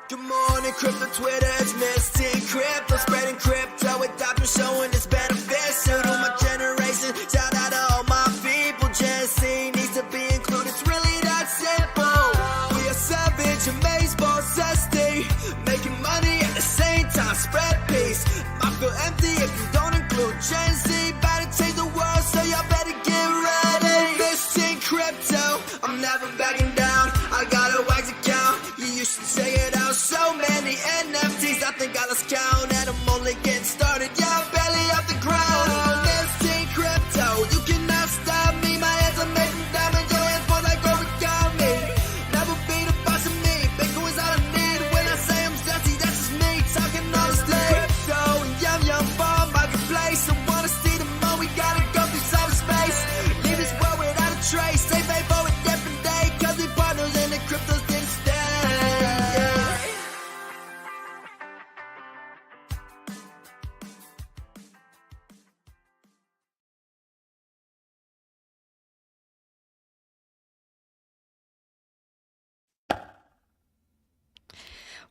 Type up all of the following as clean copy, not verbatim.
Good morning, crypto Twitter, it's Misty Crypto, spreading crypto with doctors showing its benefits to my generation. Shout out to all my people, Gen Z needs to be included, it's really that simple. We are savage, amazed, boss, SD, making money at the same time, spread peace. I feel empty if you don't include Gen Z, about to change the world, so y'all better get ready. Misty Crypto, I'm never backing down, I got a wax account, you should say it out. So many NFTs, I think I lost count, and I'm only getting started. Yeah, I'm barely off the ground. Misty Crypto, you cannot stop me. My hands are made from diamonds, your hands fall like origami. Never be the boss of me. Bitcoin's all I need. When I say I'm sexy, that's just me talking honestly. Crypto and yum farm marketplace. I wanna see the more. We gotta go through cyberspace. Leave this world without a trace. Stay faithful with different day, 'cause we partners in the cryptos didn't stay.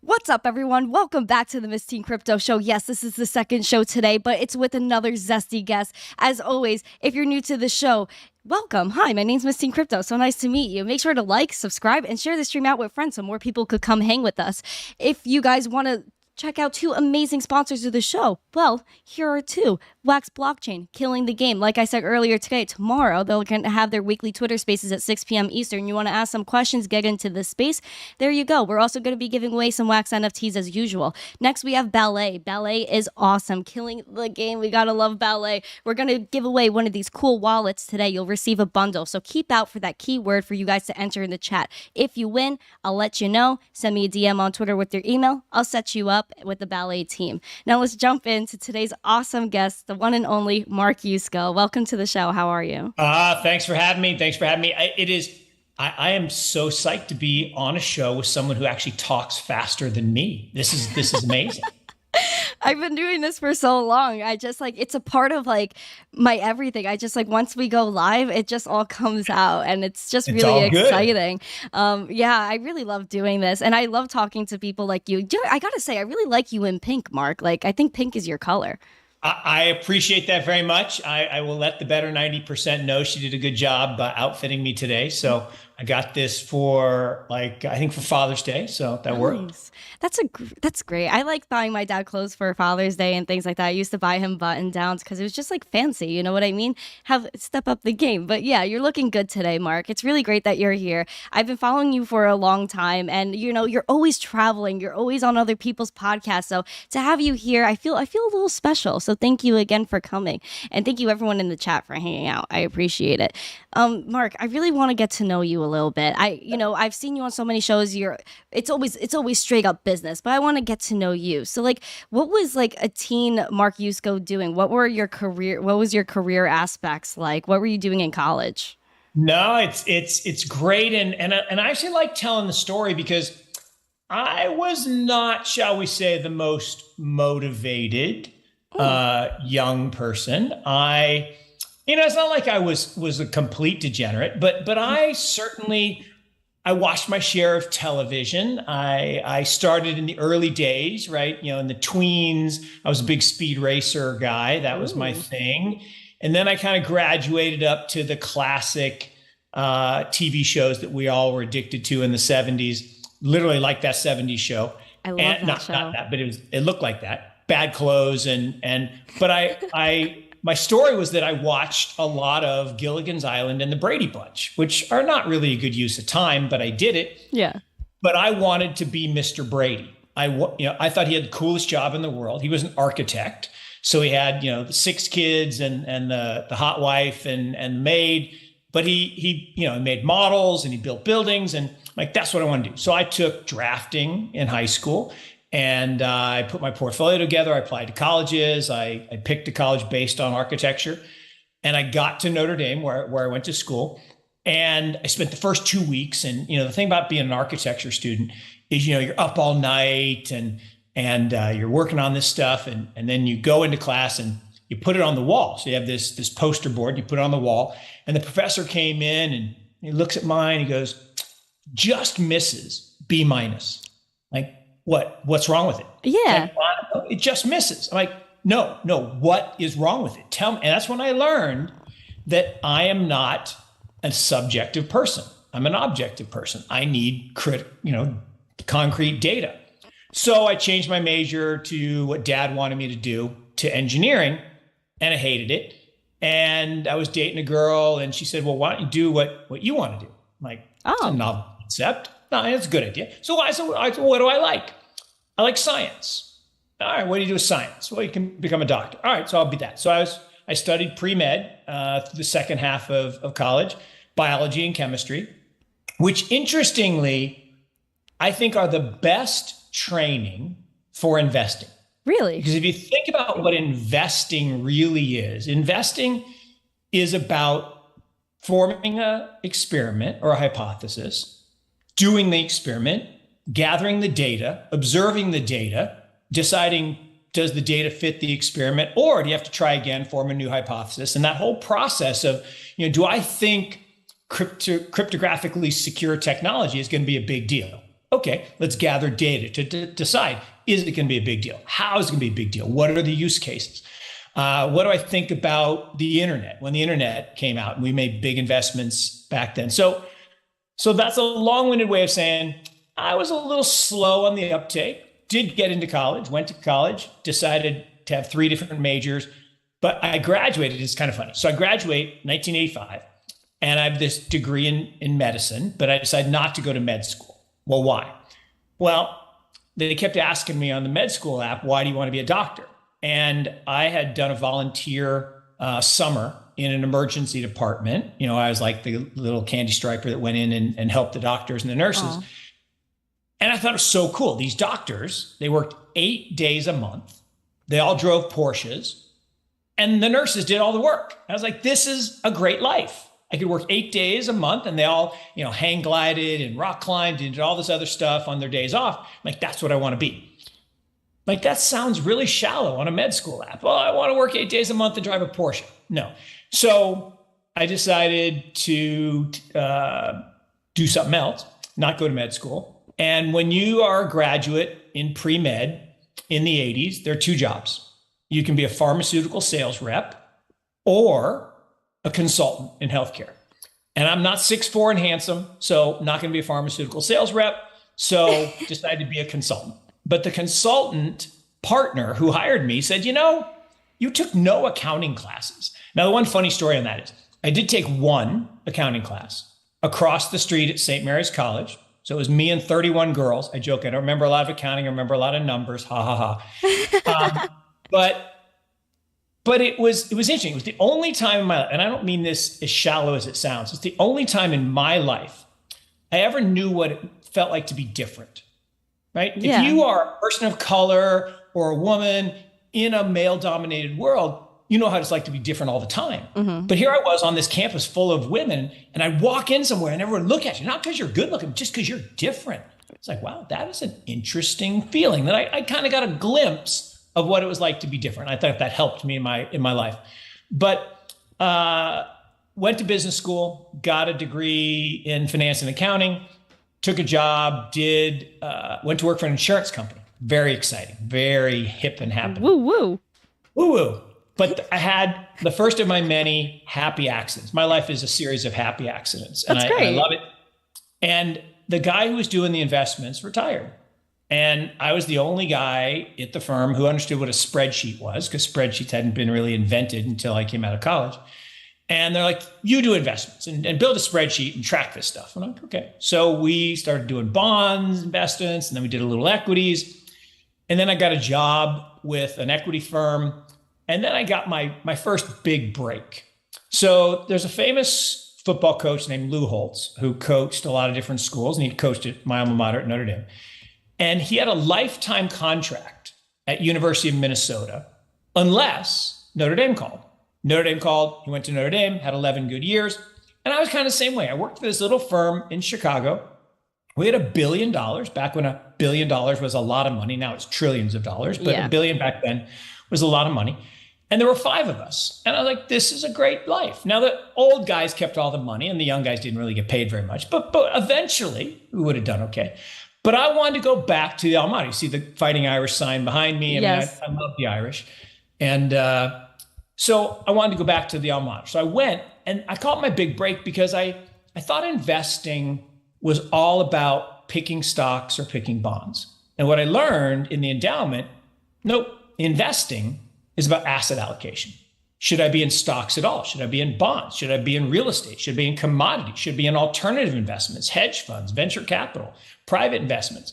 What's up, everyone? Welcome back to the Miss Teen Crypto Show. Yes, this is the second show today, but it's with another zesty guest. As always, if you're new to the show, welcome. Hi, my name's Miss Teen Crypto. So nice to meet you. Make sure to like, subscribe, and share the stream out with friends so more people could come hang with us. If you guys want to check out two amazing sponsors of the show, well, here are two. Wax Blockchain, killing the game. Like I said earlier today, tomorrow they're going to have their weekly Twitter spaces at 6 p.m. Eastern. You want to ask some questions, get into the space, there you go. We're also going to be giving away some Wax NFTs as usual. Next, we have Ballet. Ballet is awesome, killing the game. We gotta love Ballet. We're going to give away one of these cool wallets today. You'll receive a bundle, so keep out for that keyword for you guys to enter in the chat. If you win, I'll let you know. Send me a DM on Twitter with your email. I'll set you up with the Ballet team. Now let's jump into today's awesome guest, the one and only Mark Yusko. Welcome to the show. How are you? Thanks for having me. I am so psyched to be on a show with someone who actually talks faster than me. This is amazing. I've been doing this for so long. I just it's a part of my everything. I just once we go live, it just all comes out and it's just really exciting. Yeah, I really love doing this and I love talking to people like you. I gotta say, I really like you in pink, Mark. I think pink is your color. I appreciate that very much. I will let the better 90% know she did a good job outfitting me today. So I got this for I think for Father's Day. So that worked. That's great. I like buying my dad clothes for Father's Day and things like that. I used to buy him button downs because it was just fancy. You know what I mean? Step up the game. But yeah, you're looking good today, Mark. It's really great that you're here. I've been following you for a long time and you're always traveling. You're always on other people's podcasts. So to have you here, I feel a little special. So thank you again for coming. And thank you everyone in the chat for hanging out. I appreciate it. Mark, I really want to get to know you a little bit. I've seen you on so many shows. It's always straight up business, but I want to get to know you. So what was a teen Mark Yusko doing? What was your career aspects like? What were you doing in college? No, it's great. And I actually like telling the story because I was not, shall we say, the most motivated young person. It's not like I was a complete degenerate, but I watched my share of television. I started in the early days, right? In the tweens, I was a big speed racer guy. That was my thing. And then I kind of graduated up to the classic TV shows that we all were addicted to in the 70s, literally like that 70s show. I love that show. Not that, but it looked like that. Bad clothes but my story was that I watched a lot of Gilligan's Island and the Brady Bunch, which are not really a good use of time, but I did it. Yeah. But I wanted to be Mr. Brady. I thought he had the coolest job in the world. He was an architect. So he had, the 6 kids and the hot wife and the maid, but he made models and he built buildings and that's what I want to do. So I took drafting in high school. And I put my portfolio together. I applied to colleges. I picked a college based on architecture. And I got to Notre Dame where I went to school. And I spent the first 2 weeks. And, the thing about being an architecture student is, you're up all night and you're working on this stuff. And then you go into class and you put it on the wall. So you have this poster board, you put it on the wall. And the professor came in and he looks at mine. He goes, just misses B-. what's wrong with it? Yeah. Like, it just misses. I'm like, no, what is wrong with it? Tell me. And that's when I learned that I am not a subjective person. I'm an objective person. I need concrete data. So I changed my major to what Dad wanted me to do, to engineering, and I hated it. And I was dating a girl, and she said, well, why don't you do what you want to do? I'm like, it's a novel concept. No, it's a good idea. So what do I like? I like science. All right, what do you do with science? Well, you can become a doctor. All right, so I'll be that. So I studied pre-med through the second half of college, biology and chemistry, which interestingly, I think are the best training for investing. Really? Because if you think about what investing really is, investing is about forming an experiment or a hypothesis, doing the experiment, gathering the data, observing the data, deciding, does the data fit the experiment, or do you have to try again, form a new hypothesis? And that whole process of, do I think cryptographically secure technology is going to be a big deal? Okay, let's gather data to decide, is it going to be a big deal? How is it going to be a big deal? What are the use cases? What do I think about the internet? When the internet came out, and we made big investments back then. So that's a long-winded way of saying I was a little slow on the uptake, did get into college, went to college, decided to have 3 different majors, but I graduated. It's kind of funny. So I graduate 1985, and I have this degree in medicine, but I decided not to go to med school. Well, why? Well, they kept asking me on the med school app, why do you want to be a doctor? And I had done a volunteer summer in an emergency department. I was like the little candy striper that went in and helped the doctors and the nurses. Aww. And I thought it was so cool. These doctors, they worked 8 days a month. They all drove Porsches, and the nurses did all the work. I was like, this is a great life. I could work 8 days a month, and they all, hang glided and rock climbed and did all this other stuff on their days off. I'm like, that's what I want to be. Like, that sounds really shallow on a med school app. Well, I want to work 8 days a month and drive a Porsche. No. So I decided to do something else, not go to med school. And when you are a graduate in pre-med in the 80s, there are 2 jobs. You can be a pharmaceutical sales rep or a consultant in healthcare. And I'm not 6'4" and handsome, so not going to be a pharmaceutical sales rep. So decided to be a consultant. But the consultant partner who hired me said, you took no accounting classes. Now, the one funny story on that is I did take 1 accounting class across the street at St. Mary's College. So it was me and 31 girls. I joke, I don't remember a lot of accounting. I remember a lot of numbers. Ha, ha, ha. But it was interesting. It was the only time in my life, and I don't mean this as shallow as it sounds. It's the only time in my life I ever knew what it felt like to be different, right? Yeah. If you are a person of color or a woman in a male-dominated world, you know how it's like to be different all the time. Mm-hmm. But here I was on this campus full of women, and I'd walk in somewhere and everyone would look at you, not because you're good looking, just because you're different. It's like, wow, that is an interesting feeling. That I kind of got a glimpse of what it was like to be different. I thought that helped me in my life. But went to business school, got a degree in finance and accounting, took a job, went to work for an insurance company. Very exciting, very hip and happening. Woo woo. Woo woo. But I had the first of my many happy accidents. My life is a series of happy accidents. And That's great. I love it. And the guy who was doing the investments retired. And I was the only guy at the firm who understood what a spreadsheet was, because spreadsheets hadn't been really invented until I came out of college. And they're like, you do investments and build a spreadsheet and track this stuff. I'm like, okay. So we started doing bonds, investments, and then we did a little equities. And then I got a job with an equity firm. And then I got my first big break. So there's a famous football coach named Lou Holtz who coached a lot of different schools, and he coached at my alma mater at Notre Dame. And he had a lifetime contract at University of Minnesota, unless Notre Dame called. Notre Dame called, he went to Notre Dame, had 11 good years. And I was kind of the same way. I worked for this little firm in Chicago. We had $1 billion back when $1 billion was a lot of money. Now it's trillions of dollars, but $1 billion back then was a lot of money. And there were 5 of us. And I was like, this is a great life. Now the old guys kept all the money and the young guys didn't really get paid very much, but eventually we would have done okay. But I wanted to go back to the Alma. You see the Fighting Irish sign behind me. Yes. I love the Irish. And so I wanted to go back to the Alma. So I went, and I caught my big break because I thought investing was all about picking stocks or picking bonds. And what I learned in the endowment, nope, investing is about asset allocation. Should I be in stocks at all? Should I be in bonds? Should I be in real estate? Should I be in commodities? Should I be in alternative investments, hedge funds, venture capital, private investments?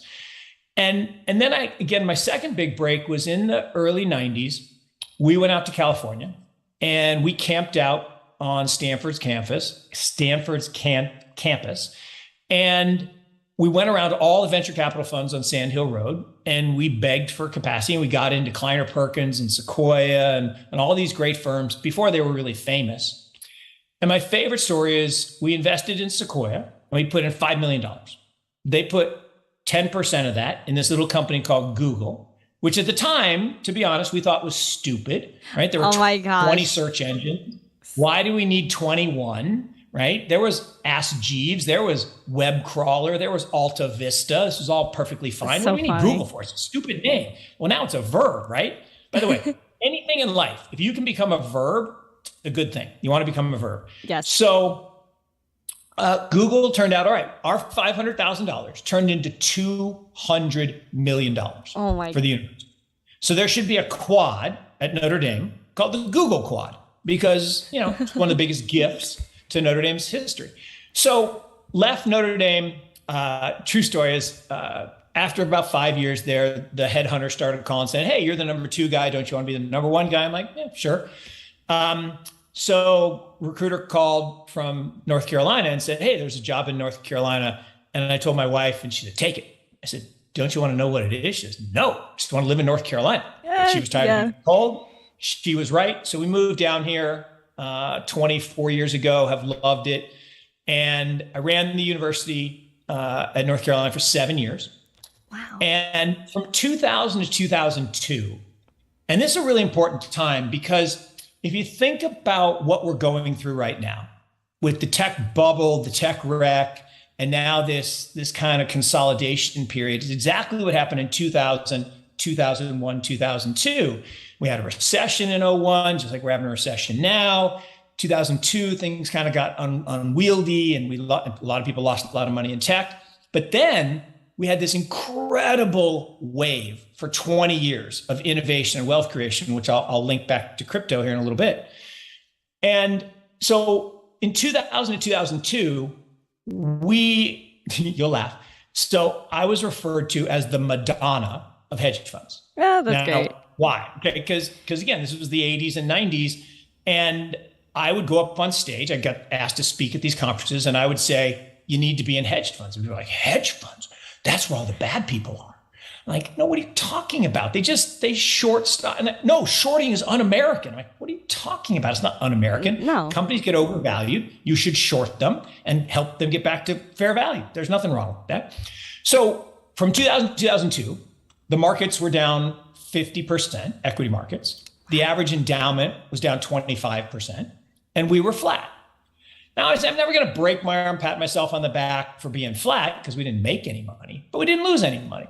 And then my second big break was in the early 90s. We went out to California and we camped out on Stanford's campus. And we went around to all the venture capital funds on Sand Hill Road and we begged for capacity. And we got into Kleiner Perkins and Sequoia and all these great firms before they were really famous. And my favorite story is we invested in Sequoia and we put in $5 million. They put 10% of that in this little company called Google, which at the time, to be honest, we thought was stupid, right? There were 20 search engines. Why do we need 21? Right? There was Ask Jeeves, there was Web Crawler, there was Alta Vista. This was all perfectly fine. What do we need Google for? It's a stupid name. Well, now it's a verb, right? By the way, anything in life, if you can become a verb, a good thing. You want to become a verb. Yes. So Google turned out, all right, our $500,000 turned into $200 million for the university. So there should be a quad at Notre Dame called the Google Quad because, it's one of the biggest gifts to Notre Dame's history. So left Notre Dame, true story is after about 5 years there, the headhunter started calling saying, hey, you're the number 2 guy. Don't you want to be the number 1 guy? I'm like, yeah, sure. So recruiter called from North Carolina and said, hey, there's a job in North Carolina. And I told my wife and she said, take it. I said, don't you want to know what it is? She said, no, I just want to live in North Carolina. She was tired of being cold. She was right. So we moved down here 24 years ago, have loved it. And I ran the university at North Carolina for 7 years. Wow. And from 2000 to 2002, and this is a really important time because if you think about what we're going through right now with the tech bubble, the tech wreck, and now this kind of consolidation period is exactly what happened in 2000, 2001, 2002. We had a recession in 01, just like we're having a recession now. 2002, things kind of got unwieldy and a lot of people lost a lot of money in tech. But then we had this incredible wave for 20 years of innovation and wealth creation, which I'll link back to crypto here in a little bit. And so in 2000 to 2002, you'll laugh. So I was referred to as the Madonna of hedge funds. Yeah, that's great. Why? Okay, because again, this was the 80s and 90s, and I would go up on stage. I got asked to speak at these conferences, and I would say, you need to be in hedge funds. And people were like, hedge funds? That's where all the bad people are. I'm like, no, what are you talking about? They short stock. No, shorting is un-American. I'm like, what are you talking about? It's not un-American. No. Companies get overvalued. You should short them and help them get back to fair value. There's nothing wrong with that. So from 2000 to 2002, the markets were down 50%, equity markets. The average endowment was down 25%, and we were flat. Now, I said, I'm never going to break my arm, pat myself on the back for being flat because we didn't make any money, but we didn't lose any money.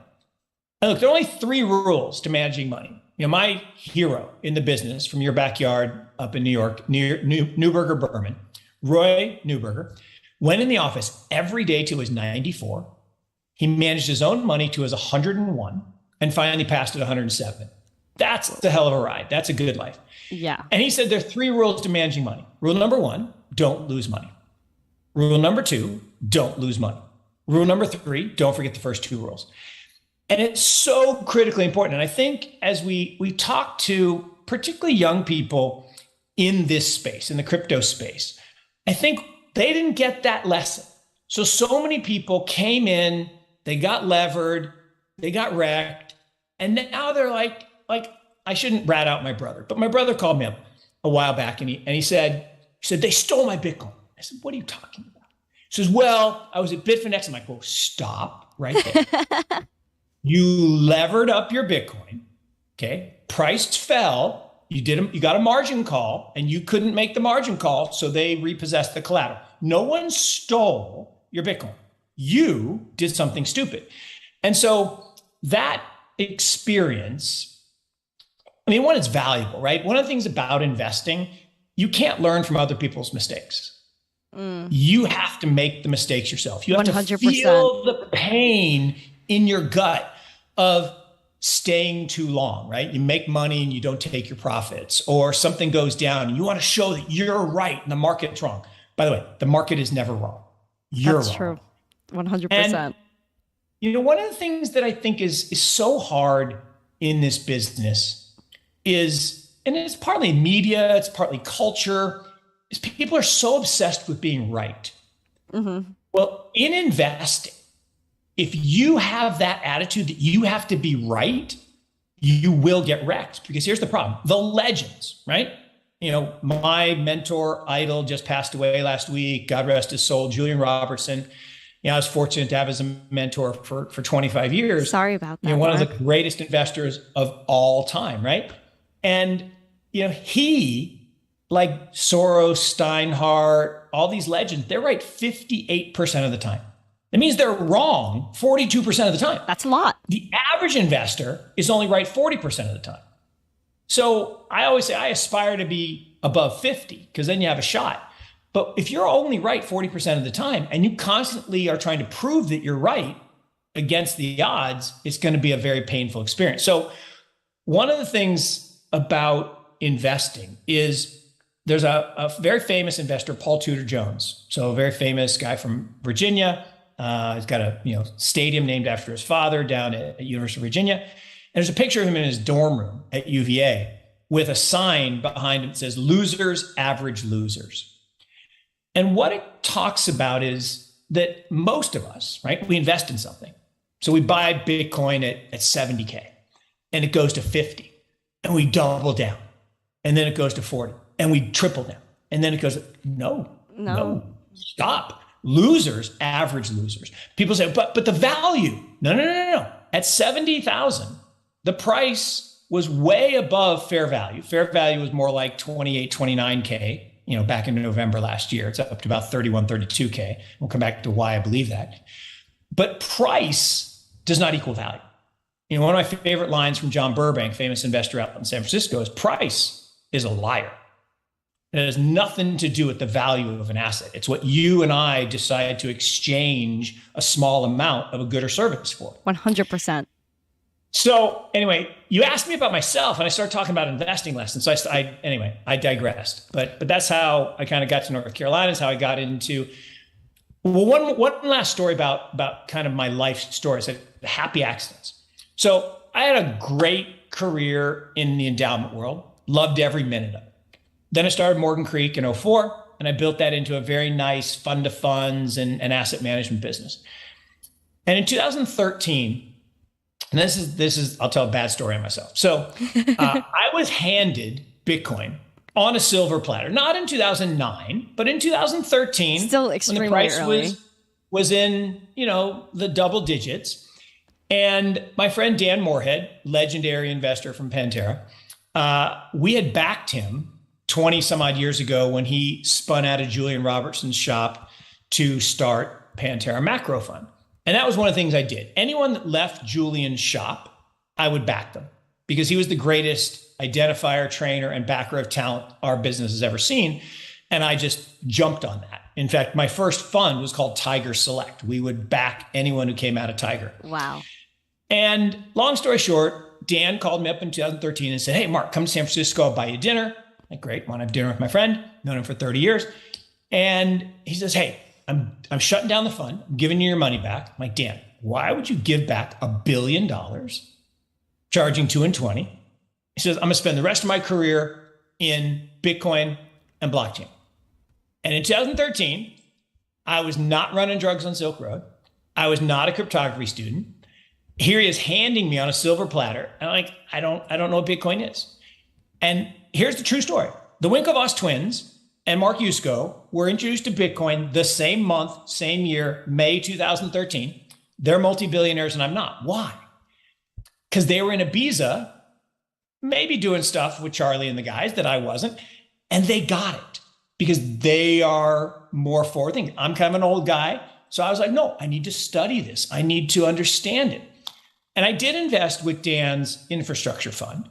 And look, there are only 3 rules to managing money. My hero in the business from your backyard up in New York, near Neuberger Berman, Roy Neuberger, went in the office every day till he was 94. He managed his own money to his 101 and finally passed at 107. That's a hell of a ride. That's a good life. Yeah. And he said there are 3 rules to managing money. Rule number 1, don't lose money. Rule number 2, don't lose money. Rule number 3, don't forget the first 2 rules. And it's so critically important. And I think as we talk to particularly young people in this space, in the crypto space, I think they didn't get that lesson. So many people came in, they got levered, they got wrecked, and now they're like, I shouldn't rat out my brother, but my brother called me up a while back and he said, they stole my Bitcoin. I said, what are you talking about? He says, well, I was at Bitfinex. I'm like, well, stop right there. You levered up your Bitcoin, okay? Price fell. You got a margin call and you couldn't make the margin call, so they repossessed the collateral. No one stole your Bitcoin. You did something stupid. And so that experience, I mean, one, it's valuable, right? One of the things about investing, you can't learn from other people's mistakes. You have to make the mistakes yourself. You have 100%. To feel the pain in your gut of staying too long, right? You make money and you don't take your profits, or something goes down and you want to show that you're right and the market's wrong. By the way, the market is never wrong. That's true. 100%. And, one of the things that I think is so hard in this business is, and it's partly media, it's partly culture, is people are so obsessed with being right. Mm-hmm. Well, in investing, if you have that attitude that you have to be right, you will get wrecked. Because here's the problem. The legends, right? My mentor, idol, just passed away last week. God rest his soul, Julian Robertson. I was fortunate to have as a mentor for 25 years. Sorry about that. One of the greatest investors of all time, right? And, he, like Soros, Steinhardt, all these legends, they're right 58% of the time. That means they're wrong 42% of the time. That's a lot. The average investor is only right 40% of the time. So I always say I aspire to be above 50 because then you have a shot. But if you're only right 40% of the time and you constantly are trying to prove that you're right against the odds, it's going to be a very painful experience. So one of the things about investing is there's a very famous investor, Paul Tudor Jones. So a very famous guy from Virginia. He's got a stadium named after his father down at University of Virginia. And there's a picture of him in his dorm room at UVA with a sign behind him that says, "Losers average losers." And what it talks about is that most of us, right, we invest in something. So we buy Bitcoin at 70K and it goes to 50 and we double down and then it goes to 40 and we triple down and then it goes, no, stop. Losers, average losers. People say, but the value, no. At 70,000, the price was way above fair value. Fair value was more like 28, 29K. Back in November last year, it's up to about 31, 32K. We'll come back to why I believe that. But price does not equal value. One of my favorite lines from John Burbank, famous investor out in San Francisco, is price is a liar. It has nothing to do with the value of an asset. It's what you and I decide to exchange a small amount of a good or service for. 100%. So anyway, you asked me about myself and I started talking about investing lessons. So I digressed, but that's how I kind of got to North Carolina, is how I got into, one last story about kind of my life story. So happy accidents. So I had a great career in the endowment world, loved every minute of it. Then I started Morgan Creek in 2004 and I built that into a very nice fund of funds and asset management business. And in 2013, and this is, I'll tell a bad story on myself. So I was handed Bitcoin on a silver platter, not in 2009, but in 2013. Still extremely when the price early. was in, the double digits. And my friend Dan Moorhead, legendary investor from Pantera, we had backed him 20 some odd years ago when he spun out of Julian Robertson's shop to start Pantera Macro Fund. And that was one of the things I did. Anyone that left Julian's shop, I would back them because he was the greatest identifier, trainer, and backer of talent our business has ever seen. And I just jumped on that. In fact, my first fund was called Tiger Select. We would back anyone who came out of Tiger. Wow. And long story short, Dan called me up in 2013 and said, "Hey, Mark, come to San Francisco. I'll buy you dinner." I'm like, great. Want to have dinner with my friend? Known him for 30 years. And he says, "Hey, I'm shutting down the fund. I'm giving you your money back." I'm like, "Dan, why would you give back $1 billion, charging 2 and 20? He says, "I'm going to spend the rest of my career in Bitcoin and blockchain." And in 2013, I was not running drugs on Silk Road. I was not a cryptography student. Here he is handing me on a silver platter. And I'm like, I don't know what Bitcoin is. And here's the true story. The Winklevoss twins and Mark Yusko were introduced to Bitcoin the same month, same year, May 2013. They're multi-billionaires and I'm not. Why? Because they were in Ibiza, maybe doing stuff with Charlie and the guys that I wasn't, and they got it because they are more forward thinking. I'm kind of an old guy. So I was like, no, I need to study this. I need to understand it. And I did invest with Dan's infrastructure fund,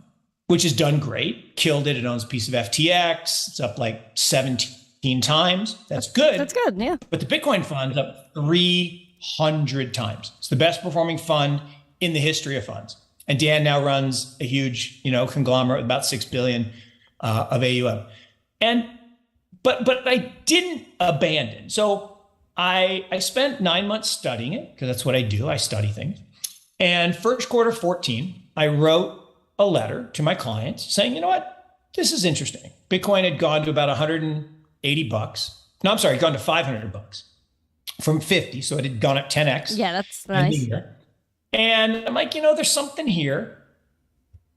which has done great, killed it. It owns a piece of FTX. It's up like 17 times. That's good. That's good, yeah. But the Bitcoin fund's up 300 times. It's the best performing fund in the history of funds. And Dan now runs a huge, conglomerate with about 6 billion of AUM. But I didn't abandon. So I spent 9 months studying it, because that's what I do. I study things. And first quarter 14, I wrote a letter to my clients saying, you know what, this is interesting. Bitcoin had gone to about $180. No, I'm sorry, gone to $500 from 50. So it had gone up 10x. Yeah, that's nice. And I'm like, there's something here.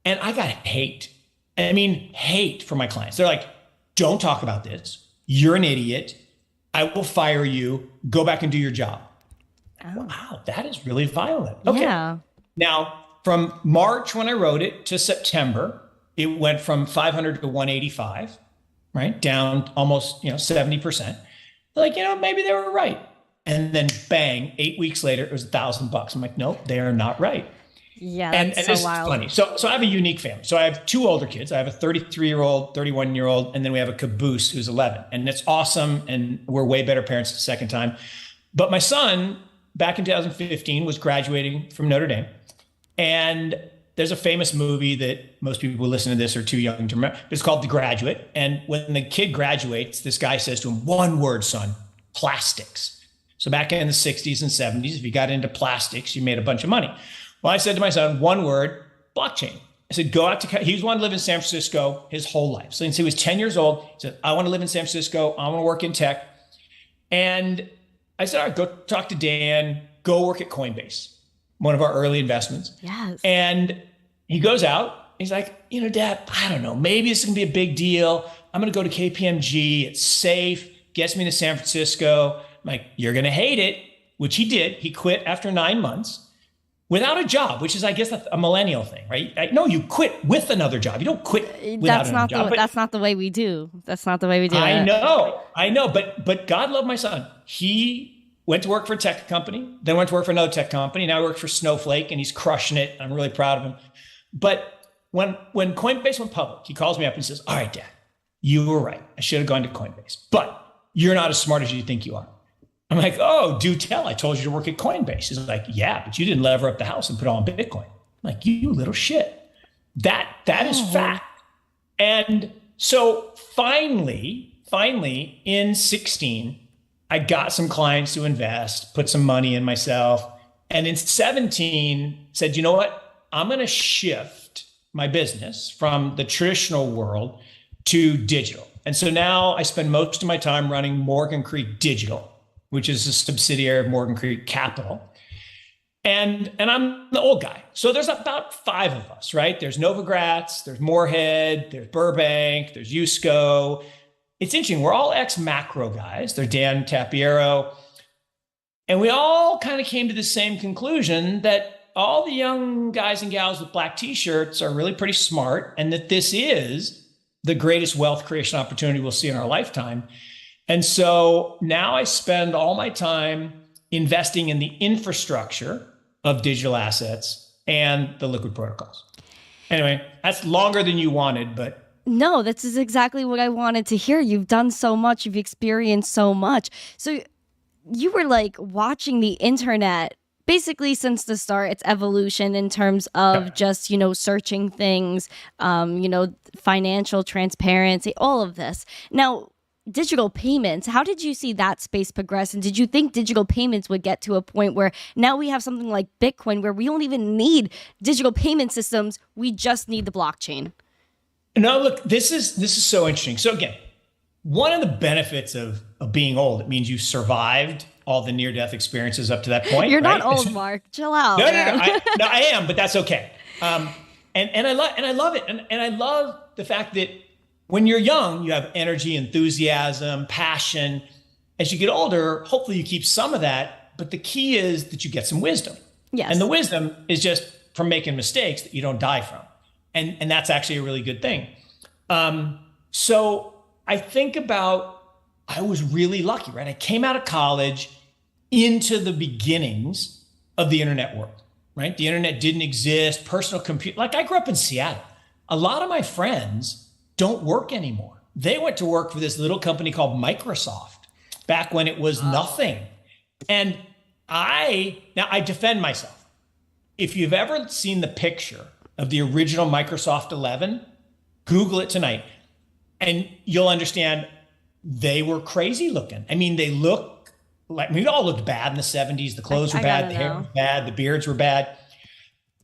And I got hate. I mean, hate from my clients. They're like, don't talk about this. You're an idiot. I will fire you. Go back and do your job. Oh. Wow, that is really violent. Okay. Yeah. Now, from March when I wrote it to September, it went from 500 to 185, right? Down almost, 70%. Like, maybe they were right. And then bang, 8 weeks later, it was $1,000. I'm like, nope, they are not right. Yeah, and that's this so wild. is funny. So I have a unique family. So I have two older kids. I have a 33-year-old, 31-year-old, and then we have a caboose who's 11. And it's awesome. And we're way better parents the second time. But my son, back in 2015, was graduating from Notre Dame. And there's a famous movie that most people who listen to this are too young to remember. It's called The Graduate. And when the kid graduates, this guy says to him, one word, son, plastics. So back in the 60s and 70s, if you got into plastics, you made a bunch of money. Well, I said to my son, one word, blockchain. I said, go out to, he was wanting to live in San Francisco his whole life. So since he was 10 years old, he said, I want to live in San Francisco. I want to work in tech. And I said, all right, go talk to Dan, go work at Coinbase, one of our early investments. Yes. And he goes out. He's like, Dad, I don't know. Maybe this is going to be a big deal. I'm going to go to KPMG. It's safe. Gets me to San Francisco. I'm like, you're going to hate it, which he did. He quit after 9 months without a job, which is, I guess, a millennial thing, right? No, you quit with another job. You don't quit without another job. That's not the way we do. That's not the way we do it. I know. But God loved my son. He went to work for a tech company, then went to work for another tech company. Now he works for Snowflake, and he's crushing it. I'm really proud of him. But when Coinbase went public, he calls me up and says, all right, Dad, you were right. I should have gone to Coinbase, but you're not as smart as you think you are. I'm like, oh, do tell. I told you to work at Coinbase. He's like, yeah, but you didn't lever up the house and put it all in Bitcoin. I'm like, you little shit. That is fact. And so finally in 16, I got some clients to invest, put some money in myself. And in 17 said, you know what? I'm going to shift my business from the traditional world to digital. And so now I spend most of my time running Morgan Creek Digital, which is a subsidiary of Morgan Creek Capital. And I'm the old guy. So there's about 5 of us, right? There's Novogratz, there's Moorhead, there's Burbank, there's Yusko. It's interesting. We're all ex-macro guys. They're Dan Tapiero. And we all kind of came to the same conclusion that all the young guys and gals with black t-shirts are really pretty smart, and that this is the greatest wealth creation opportunity we'll see in our lifetime. And so now I spend all my time investing in the infrastructure of digital assets and the liquid protocols. Anyway, that's longer than you wanted, but no, this is exactly what I wanted to hear. You've done so much. You've experienced so much. So you were like watching the internet basically since the start, its evolution in terms of just, searching things, financial transparency, all of this. Now, digital payments, how did you see that space progress? And did you think digital payments would get to a point where now we have something like Bitcoin where we don't even need digital payment systems, we just need the blockchain? No, look, this is so interesting. So again, one of the benefits of being old, it means you survived all the near-death experiences up to that point. You're right? not old, Mark. Chill out. No, I am, but that's okay. And I love it. And I love the fact that when you're young, you have energy, enthusiasm, passion. As you get older, hopefully you keep some of that. But the key is that you get some wisdom. Yes. And the wisdom is just from making mistakes that you don't die from. And that's actually a really good thing. So I think about, I was really lucky, right? I came out of college into the beginnings of the internet world, right? The internet didn't exist, personal computer. Like I grew up in Seattle. A lot of my friends don't work anymore. They went to work for this little company called Microsoft back when it was nothing. And I defend myself. If you've ever seen the picture of the original Microsoft 11, Google it tonight and you'll understand they were crazy looking. I mean, they look like, we all looked bad in the 70s. The clothes were bad, the hair was bad, the beards were bad.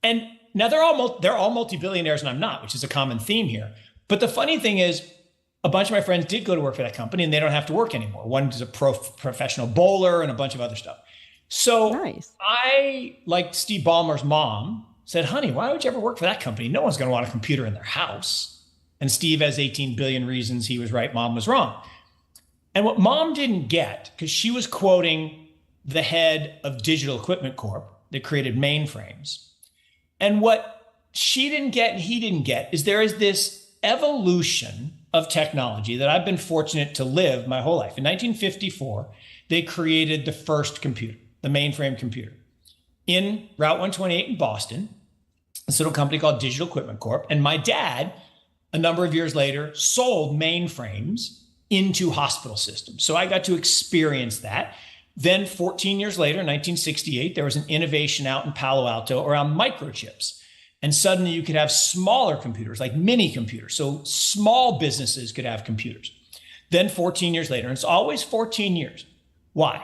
And now they're all multi-billionaires and I'm not, which is a common theme here. But the funny thing is, a bunch of my friends did go to work for that company and they don't have to work anymore. One is a professional bowler and a bunch of other stuff. So nice. I, like Steve Ballmer's mom, said, honey, why would you ever work for that company? No one's going to want a computer in their house. And Steve has 18 billion reasons he was right, mom was wrong. And what mom didn't get, because she was quoting the head of Digital Equipment Corp that created mainframes. And what she didn't get and he didn't get is there is this evolution of technology that I've been fortunate to live my whole life. In 1954, they created the first computer, the mainframe computer, in Route 128 in Boston, this little company called Digital Equipment Corp. And my dad, a number of years later, sold mainframes into hospital systems. So I got to experience that. Then 14 years later, in 1968, there was an innovation out in Palo Alto around microchips. And suddenly you could have smaller computers, like mini computers. So small businesses could have computers. Then 14 years later, and it's always 14 years. Why?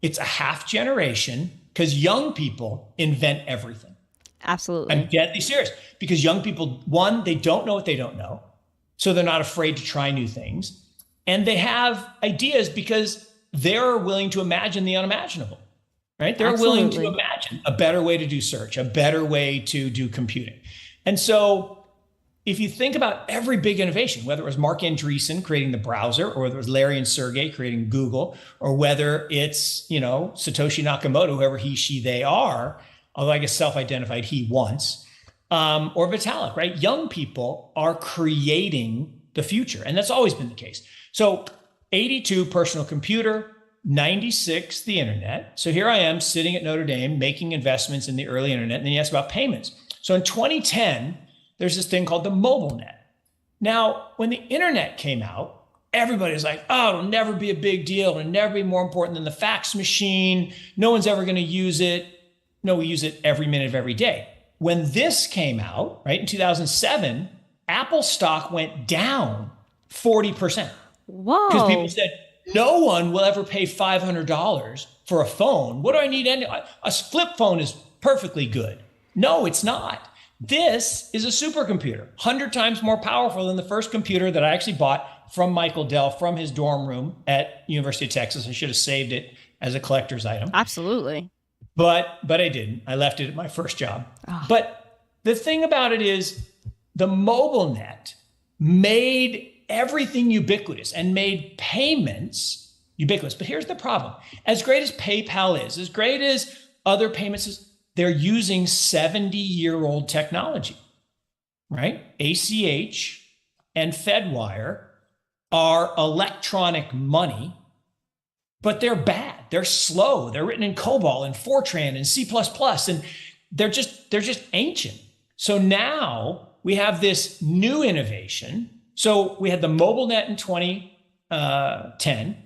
It's a half generation because young people invent everything. Absolutely. I'm deadly serious because young people, one, they don't know what they don't know. So they're not afraid to try new things. And they have ideas because they're willing to imagine the unimaginable, right? They're willing to imagine a better way to do search, a better way to do computing. And so if you think about every big innovation, whether it was Mark Andreessen creating the browser, or whether it was Larry and Sergey creating Google, or whether it's, Satoshi Nakamoto, whoever he, she, they are, although I guess self-identified he once, or Vitalik, right? Young people are creating the future. And that's always been the case. So 82 personal computer, 96 the internet. So here I am sitting at Notre Dame making investments in the early internet. And then you ask about payments. So in 2010, there's this thing called the mobile net. Now, when the internet came out, everybody's like, oh, it'll never be a big deal. It'll never be more important than the fax machine. No one's ever going to use it. No, we use it every minute of every day. When this came out, right, in 2007, Apple stock went down 40%. Whoa. Because people said, no one will ever pay $500 for a phone. What do I need? A flip phone is perfectly good. No, it's not. This is a supercomputer, 100 times more powerful than the first computer that I actually bought from Michael Dell from his dorm room at University of Texas. I should have saved it as a collector's item. Absolutely. But I didn't. I left it at my first job. Oh. But the thing about it is the mobile net made everything ubiquitous and made payments ubiquitous. But here's the problem. As great as PayPal is, as great as other payments is, they're using 70-year-old technology, right? ACH and Fedwire are electronic money, but they're bad. They're slow. They're written in COBOL and Fortran and C++, and they're just ancient. So now we have this new innovation. So we had the mobile net in 2010,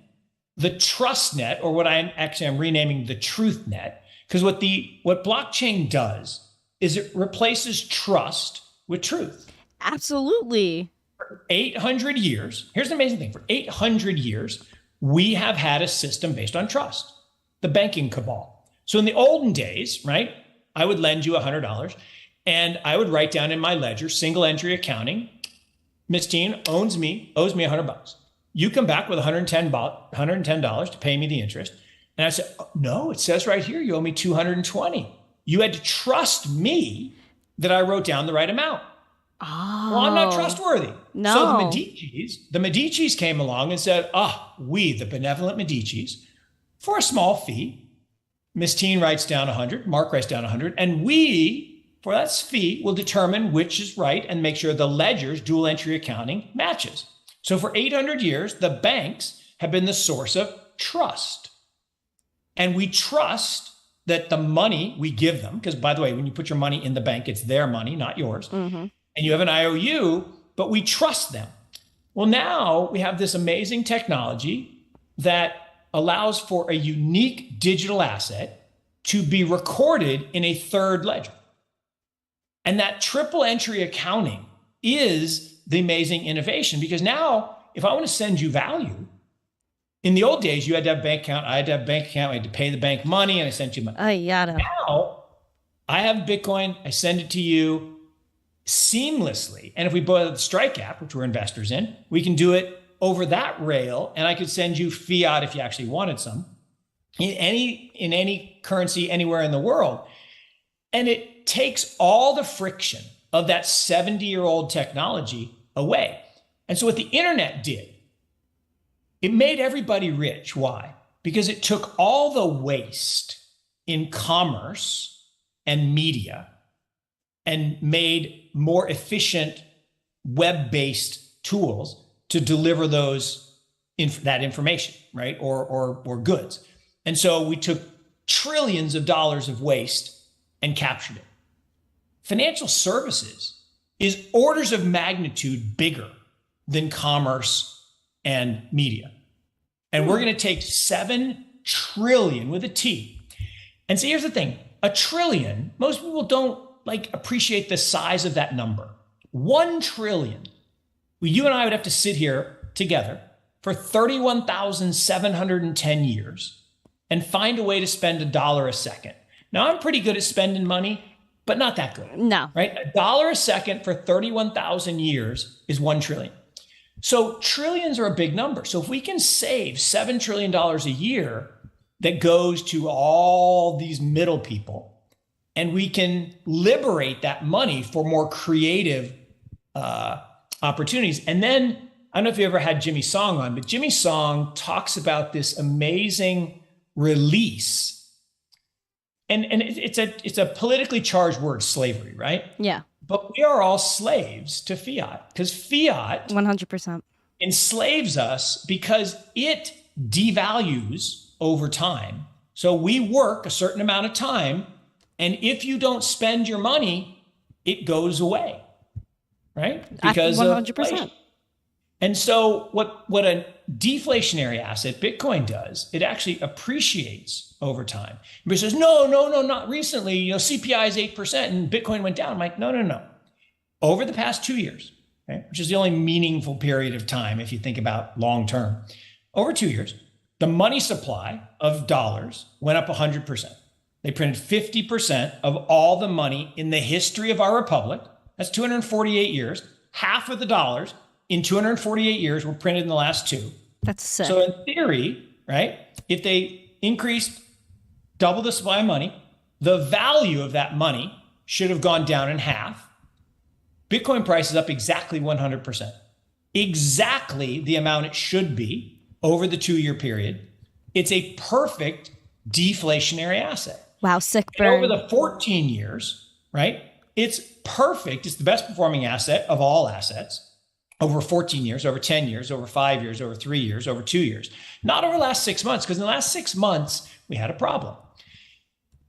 the trust net, or what I'm renaming the truth net, because what blockchain does is it replaces trust with truth. Absolutely. For 800 years, here's the amazing thing. For 800 years, we have had a system based on trust, the banking cabal. So in the olden days, right, I would lend you $100 and I would write down in my ledger, single entry accounting, Miss Teen owes me $100. You come back with $110 to pay me the interest. And I said, oh, no, it says right here, you owe me $220. You had to trust me that I wrote down the right amount. Oh. Well, I'm not trustworthy. No. So the Medicis came along and said, we, the benevolent Medicis, for a small fee, Miss Teen writes down 100, Mark writes down 100, and we, for that fee, will determine which is right and make sure the ledger's dual entry accounting matches. So for 800 years, the banks have been the source of trust. And we trust that the money we give them, because by the way, when you put your money in the bank, it's their money, not yours. And you have an IOU, but we trust them. Well, now we have this amazing technology that allows for a unique digital asset to be recorded in a third ledger. And that triple entry accounting is the amazing innovation, because now if I want to send you value, in the old days, you had to have a bank account. I had to have a bank account. I had to pay the bank money, and I sent you money. Now, I have Bitcoin. I send it to you seamlessly. And if we buy the Strike app, which we're investors in, we can do it over that rail. And I could send you fiat if you actually wanted some in any currency anywhere in the world. And it takes all the friction of that 70-year-old technology away. And so what the internet did, it made everybody rich. Why? Because it took all the waste in commerce and media and made more efficient web-based tools to deliver that information, right? Or goods. And so we took trillions of dollars of waste and captured it. Financial services is orders of magnitude bigger than commerce and media. And we're going to take 7 trillion with a T. And so here's the thing, a trillion, most people don't appreciate the size of that number. 1 trillion. Well, you and I would have to sit here together for 31,710 years and find a way to spend $1 a second. Now, I'm pretty good at spending money, but not that good. No. Right? $1 a second for 31,000 years is 1 trillion. So trillions are a big number. So if we can save $7 trillion a year that goes to all these middle people, and we can liberate that money for more creative opportunities. And then, I don't know if you ever had Jimmy Song on, but Jimmy Song talks about this amazing release. And it's a politically charged word, slavery, right? Yeah. But we are all slaves to fiat, because fiat 100% enslaves us because it devalues over time. So we work a certain amount of time, and if you don't spend your money, it goes away, right? Because 100%. And so what a deflationary asset, Bitcoin, does, it actually appreciates over time. Everybody says, no, not recently. CPI is 8% and Bitcoin went down. I'm like, no. Over the past 2 years, okay, which is the only meaningful period of time if you think about long term, over 2 years, the money supply of dollars went up 100%. They printed 50% of all the money in the history of our republic. That's 248 years. Half of the dollars in 248 years were printed in the last 2. That's sick. So in theory, right, if they increased double the supply of money, the value of that money should have gone down in half. Bitcoin price is up exactly 100%. Exactly the amount it should be over the 2-year period. It's a perfect deflationary asset. Wow, sick And burn. over the 14 years, right, it's perfect. It's the best performing asset of all assets. Over 14 years, over 10 years, over 5 years, over 3 years, over 2 years. Not over the last 6 months, because in the last 6 months, we had a problem.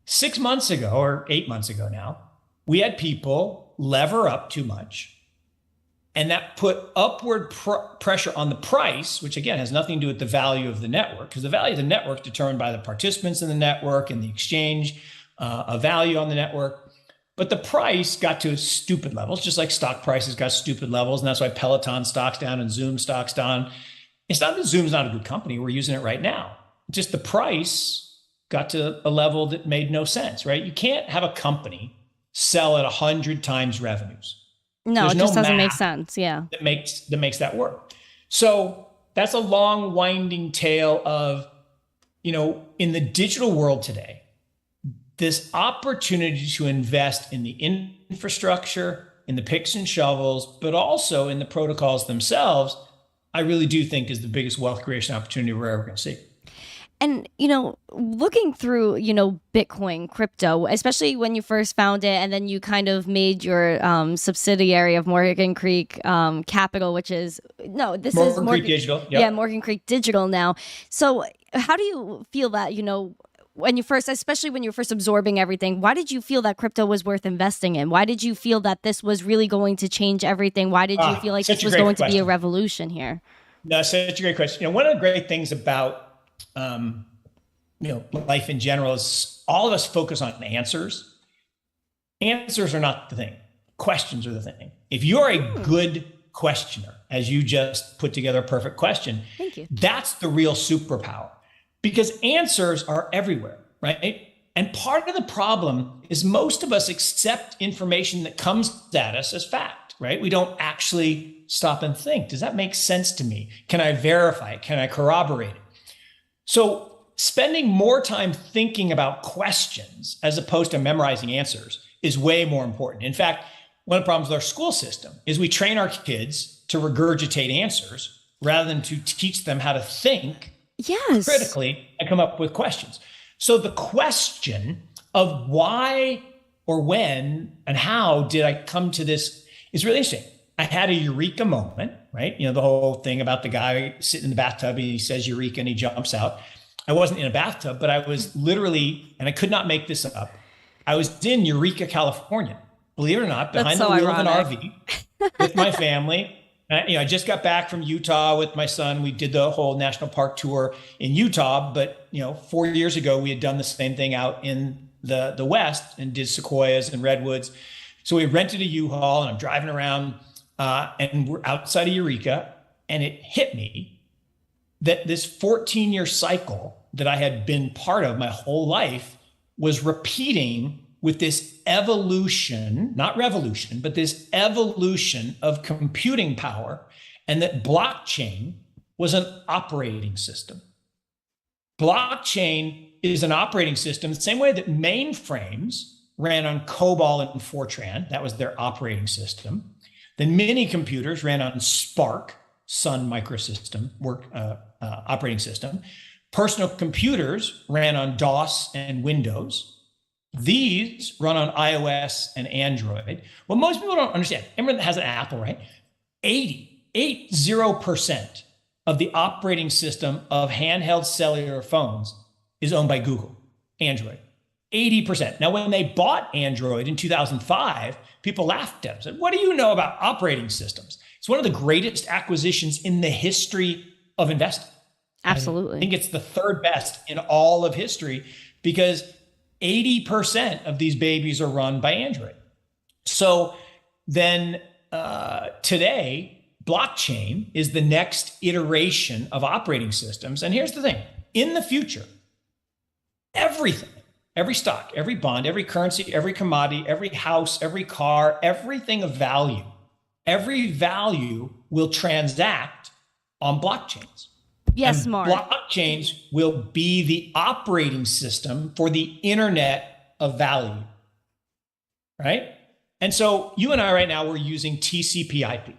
6 months ago, or 8 months ago now, we had people lever up too much. And that put upward pressure on the price, which again has nothing to do with the value of the network, because the value of the network is determined by the participants in the network and the exchange of value on the network. But the price got to stupid levels, just like stock prices got stupid levels. And that's why Peloton stock's down and Zoom stock's down. It's not that Zoom's not a good company. We're using it right now. Just the price got to a level that made no sense, right? You can't have a company sell at 100 times revenues. No, There's it just doesn't make math sense. Yeah. that makes that work. So that's a long winding tale of, in the digital world today, this opportunity to invest in the infrastructure, in the picks and shovels, but also in the protocols themselves, I really do think is the biggest wealth creation opportunity we're ever going to see. And, looking through, Bitcoin, crypto, especially when you first found it and then you kind of made your subsidiary of Morgan Creek Capital, which is, Morgan Creek Digital. Yep. Yeah, Morgan Creek Digital now. So how do you feel that, when you first, especially when you were first absorbing everything, why did you feel that crypto was worth investing in? Why did you feel that this was really going to change everything? Why did you feel like this was going to be a revolution here? No, such a great question. One of the great things about life in general is all of us focus on answers. Answers are not the thing. Questions are the thing. If you're a good questioner, as you just put together a perfect question, thank you. That's the real superpower. Because answers are everywhere, right? And part of the problem is most of us accept information that comes at us as fact, right? We don't actually stop and think, does that make sense to me? Can I verify it? Can I corroborate it? So spending more time thinking about questions as opposed to memorizing answers is way more important. In fact, one of the problems with our school system is we train our kids to regurgitate answers rather than to teach them how to think critically and come up with questions. So the question of why or when and how did I come to this is really interesting. I had a eureka moment, right? The whole thing about the guy sitting in the bathtub and he says eureka and he jumps out. I wasn't in a bathtub, but I was literally, and I could not make this up, I was in Eureka, California, believe it or not, behind the wheel of an RV with my family. I just got back from Utah with my son. We did the whole national park tour in Utah, but 4 years ago we had done the same thing out in the West and did sequoias and redwoods. So we rented a U-Haul and I'm driving around and we're outside of Eureka, and it hit me that this 14-year cycle that I had been part of my whole life was repeating with this evolution, not revolution, but this evolution of computing power, and that blockchain was an operating system. Blockchain is an operating system the same way that mainframes ran on COBOL and Fortran. That was their operating system. Then mini computers ran on Spark, Sun Microsystem operating system. Personal computers ran on DOS and Windows. These run on iOS and Android. What most people don't understand, everyone that has an Apple, right? 80% of the operating system of handheld cellular phones is owned by Google, Android. 80%. Now, when they bought Android in 2005, people laughed at them, said, what do you know about operating systems? It's one of the greatest acquisitions in the history of investing. Absolutely. I think it's the third best in all of history because 80% of these babies are run by Android. So then today, blockchain is the next iteration of operating systems. And here's the thing. In the future, everything, every stock, every bond, every currency, every commodity, every house, every car, everything of value, every value will transact on blockchains. Yes, Mark. Blockchains will be the operating system for the internet of value, right? And so you and I right now, we're using TCP/IP,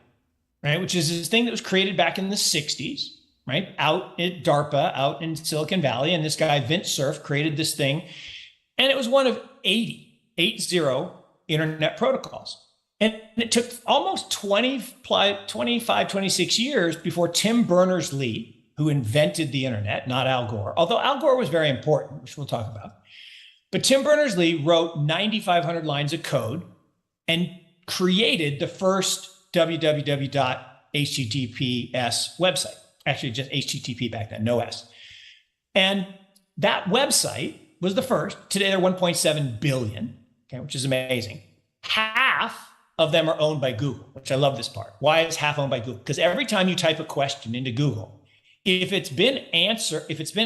right? Which is this thing that was created back in the 60s, right? Out at DARPA, out in Silicon Valley. And this guy, Vint Cerf, created this thing. And it was one of 80 internet protocols. And it took almost 25, 26 years before Tim Berners-Lee, who invented the internet, not Al Gore, although Al Gore was very important, which we'll talk about. But Tim Berners-Lee wrote 9,500 lines of code and created the first www.https website. Actually, just HTTP back then, no S. And that website was the first. Today, they're 1.7 billion, okay, which is amazing. Half of them are owned by Google, which I love this part. Why is half owned by Google? Because every time you type a question into Google, if it's been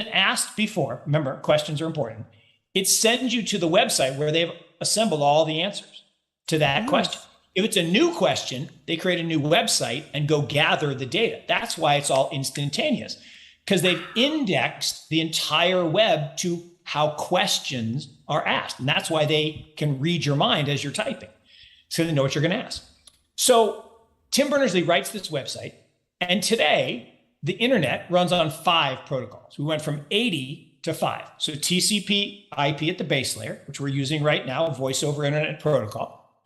asked before, remember, questions are important, it sends you to the website where they've assembled all the answers to that question. If it's a new question, they create a new website and go gather the data. That's why it's all instantaneous, because they've indexed the entire web to how questions are asked. And that's why they can read your mind as you're typing, so they know what you're going to ask. So Tim Berners-Lee writes this website, and today, the internet runs on 5 protocols. We went from 80 to 5. So TCP IP at the base layer, which we're using right now, voice over internet protocol.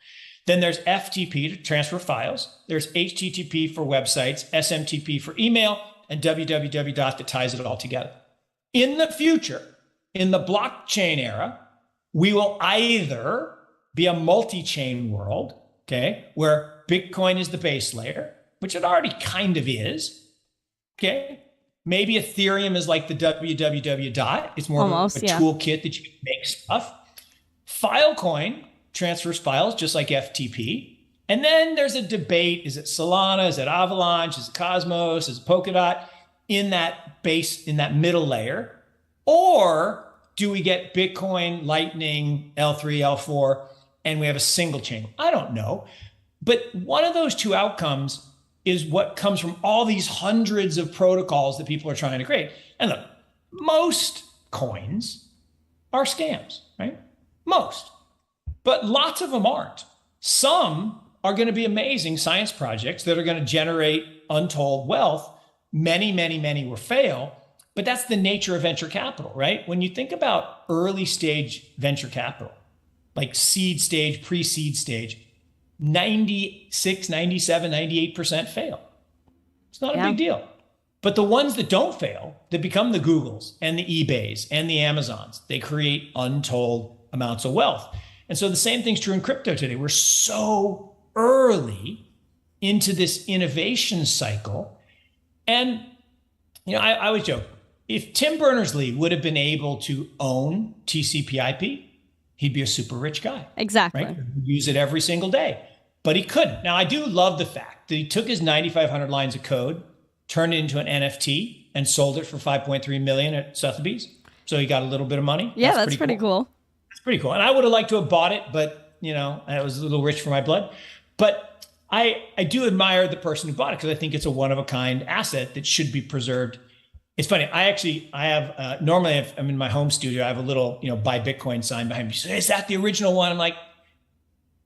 Then there's FTP to transfer files. There's HTTP for websites, SMTP for email, and www that ties it all together. In the future, in the blockchain era, we will either be a multi-chain world, okay, where Bitcoin is the base layer, which it already kind of is, okay? Maybe Ethereum is like the www dot. It's more Almost, of a yeah. toolkit that you can make stuff. Filecoin transfers files just like FTP. And then there's a debate. Is it Solana? Is it Avalanche? Is it Cosmos? Is it Polkadot in that base, in that middle layer? Or do we get Bitcoin, Lightning, L3, L4, and we have a single chain? I don't know. But one of those two outcomes is what comes from all these hundreds of protocols that people are trying to create. And look, most coins are scams, right? Most. But lots of them aren't. Some are going to be amazing science projects that are going to generate untold wealth. Many, many, many will fail. But that's the nature of venture capital, right? When you think about early stage venture capital, like seed stage, pre-seed stage, 96, 97, 98% fail. It's not a big deal. But the ones that don't fail, that become the Googles and the eBays and the Amazons, they create untold amounts of wealth. And so the same thing's true in crypto today. We're so early into this innovation cycle. And, I always joke, if Tim Berners-Lee would have been able to own TCP/IP, he'd be a super rich guy. Exactly. Right? He'd use it every single day, but he couldn't. Now, I do love the fact that he took his 9,500 lines of code, turned it into an NFT, and sold it for $5.3 million at Sotheby's. So he got a little bit of money. Yeah, that's pretty cool. It's pretty cool. And I would have liked to have bought it, but, I was a little rich for my blood. But I do admire the person who bought it because I think it's a one-of-a-kind asset that should be preserved. It's funny. I have normally I'm in my home studio. I have a little, buy Bitcoin sign behind me. So is that the original one? I'm like,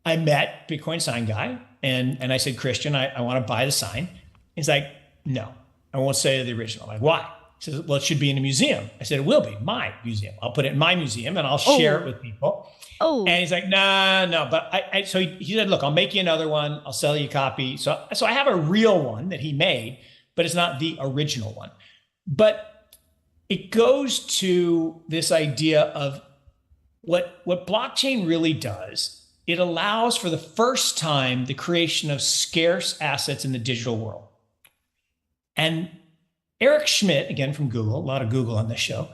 I met Bitcoin sign guy and I said, Christian, I want to buy the sign. He's like, no, I won't say the original. I'm like, why? He says, well, it should be in a museum. I said, it will be my museum. I'll put it in my museum and I'll share it with people. Oh. And he's like, no. But so he said, look, I'll make you another one. I'll sell you a copy. So I have a real one that he made, but it's not the original one. But it goes to this idea of what blockchain really does. It allows for the first time the creation of scarce assets in the digital world. And Eric Schmidt, again from Google, a lot of Google on this show,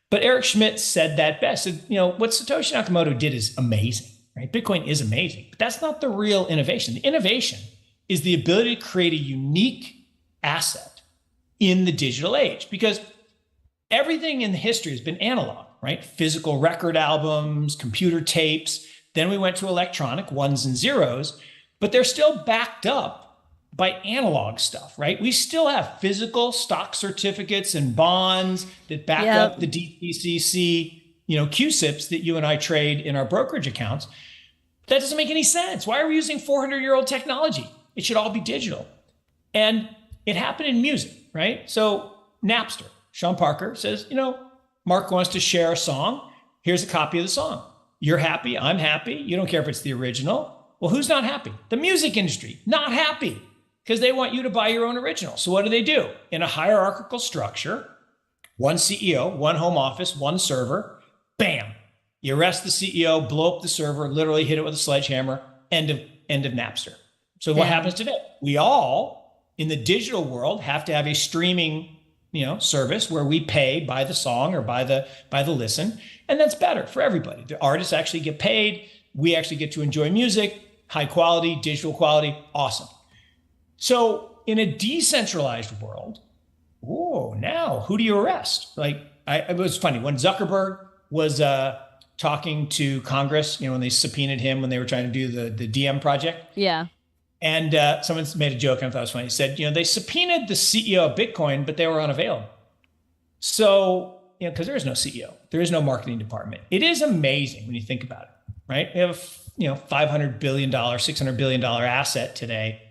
but Eric Schmidt said that best. Said, what Satoshi Nakamoto did is amazing, right? Bitcoin is amazing, but that's not the real innovation. The innovation is the ability to create a unique asset in the digital age, because everything in history has been analog, right? Physical record albums, computer tapes. Then we went to electronic ones and zeros, but they're still backed up by analog stuff, right? We still have physical stock certificates and bonds that back up the DTCC, CUSIPs that you and I trade in our brokerage accounts. That doesn't make any sense. Why are we using 400-year-old technology? It should all be digital. And it happened in music, right? So Napster, Sean Parker says, Mark wants to share a song. Here's a copy of the song. You're happy. I'm happy. You don't care if it's the original. Well, who's not happy? The music industry, not happy because they want you to buy your own original. So what do? In a hierarchical structure, one CEO, one home office, one server, bam. You arrest the CEO, blow up the server, literally hit it with a sledgehammer, end of Napster. So what happens today? We all in the digital world have to have a streaming service where we pay by the song or by the listen. And that's better for everybody. The artists actually get paid. We actually get to enjoy music, high quality, digital quality, awesome. So in a decentralized world, now who do you arrest? It was funny when Zuckerberg was talking to Congress, when they subpoenaed him when they were trying to do the DM project. Yeah. And someone made a joke, and I thought it was funny. He said, they subpoenaed the CEO of Bitcoin, but they were unavailable. So, because there is no CEO, there is no marketing department. It is amazing when you think about it, right? We have a, $500 billion, $600 billion asset today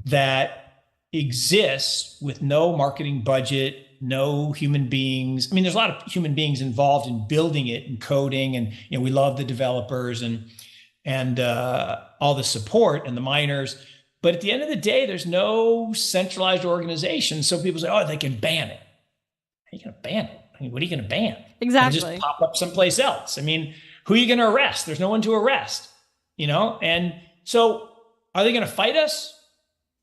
that exists with no marketing budget, no human beings. I mean, there's a lot of human beings involved in building it and coding, and we love the developers and all the support and the miners. But at the end of the day, there's no centralized organization. So people say, they can ban it. How are you going to ban it? mean, what are you going to ban? Exactly. And just pop up someplace else. I mean, who are you going to arrest? There's no one to arrest, And so are they going to fight us?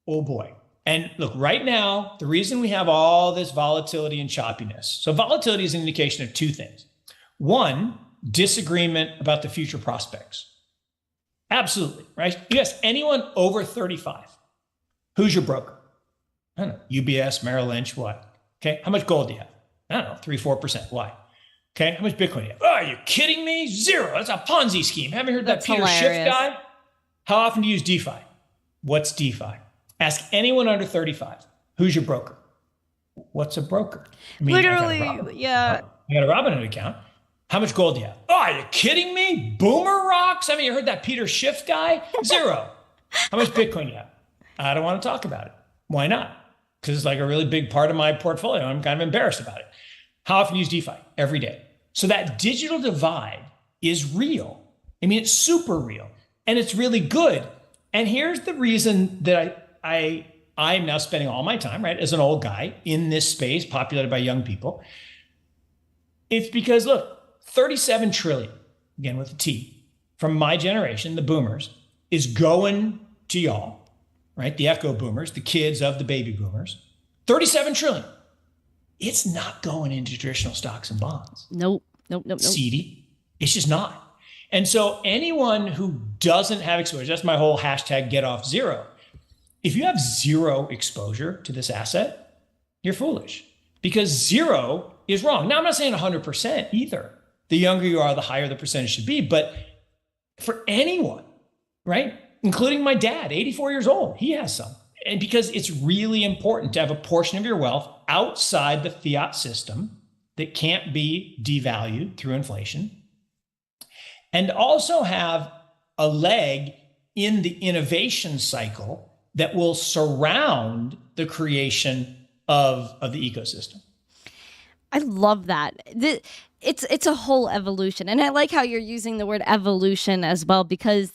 Oh boy. And look, right now, the reason we have all this volatility and choppiness. So volatility is an indication of two things. One, disagreement about the future prospects. Absolutely, right? You ask anyone over 35, who's your broker? I don't know, UBS, Merrill Lynch, what? Okay, how much gold do you have? I don't know, 3-4%. Why? Okay, how much Bitcoin do you have? Oh, are you kidding me? 0. That's a Ponzi scheme. Haven't you heard that Peter Schiff guy? How often do you use DeFi? What's DeFi? Ask anyone under 35, who's your broker? What's a broker? I mean, Literally, yeah. I got a Robinhood account. How much gold do you have? Oh, are you kidding me? Boomer rocks? Haven't you heard that Peter Schiff guy? 0. How much Bitcoin do you have? I don't want to talk about it. Why not? Because it's like a really big part of my portfolio. I'm kind of embarrassed about it. How often do you use DeFi? Every day. So that digital divide is real. I mean, it's super real and it's really good. And here's the reason that I'm now spending all my time, right, as an old guy in this space populated by young people. It's because, look, 37 trillion, again with a T, from my generation, the boomers, is going to y'all, right? The echo boomers, the kids of the baby boomers. 37 trillion. It's not going into traditional stocks and bonds. Nope. Seedy. It's just not. And so anyone who doesn't have exposure, that's my whole hashtag get off zero. If you have zero exposure to this asset, you're foolish because 0 is wrong. Now, I'm not saying 100% either. The younger you are, the higher the percentage should be. But for anyone, right, including my dad, 84 years old, he has some. And because it's really important to have a portion of your wealth outside the fiat system that can't be devalued through inflation, and also have a leg in the innovation cycle that will surround the creation of the ecosystem. I love that. It's a whole evolution. And I like how you're using the word evolution as well, because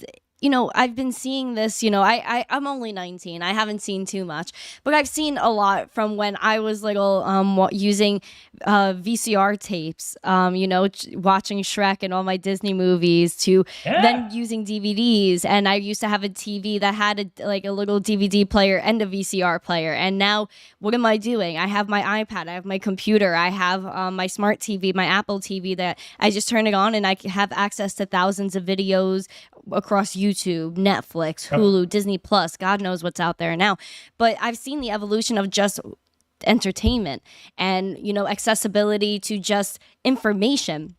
I've been seeing this, I'm only 19. I haven't seen too much, but I've seen a lot from when I was little, using VCR tapes, watching Shrek and all my Disney movies to then using DVDs. And I used to have a TV that had a little DVD player and a VCR player. And now what am I doing? I have my iPad, I have my computer, I have my smart TV, my Apple TV that I just turn it on and I have access to thousands of videos across YouTube, Netflix, Hulu, Disney Plus, God knows what's out there now. But I've seen the evolution of just entertainment and, accessibility to just information.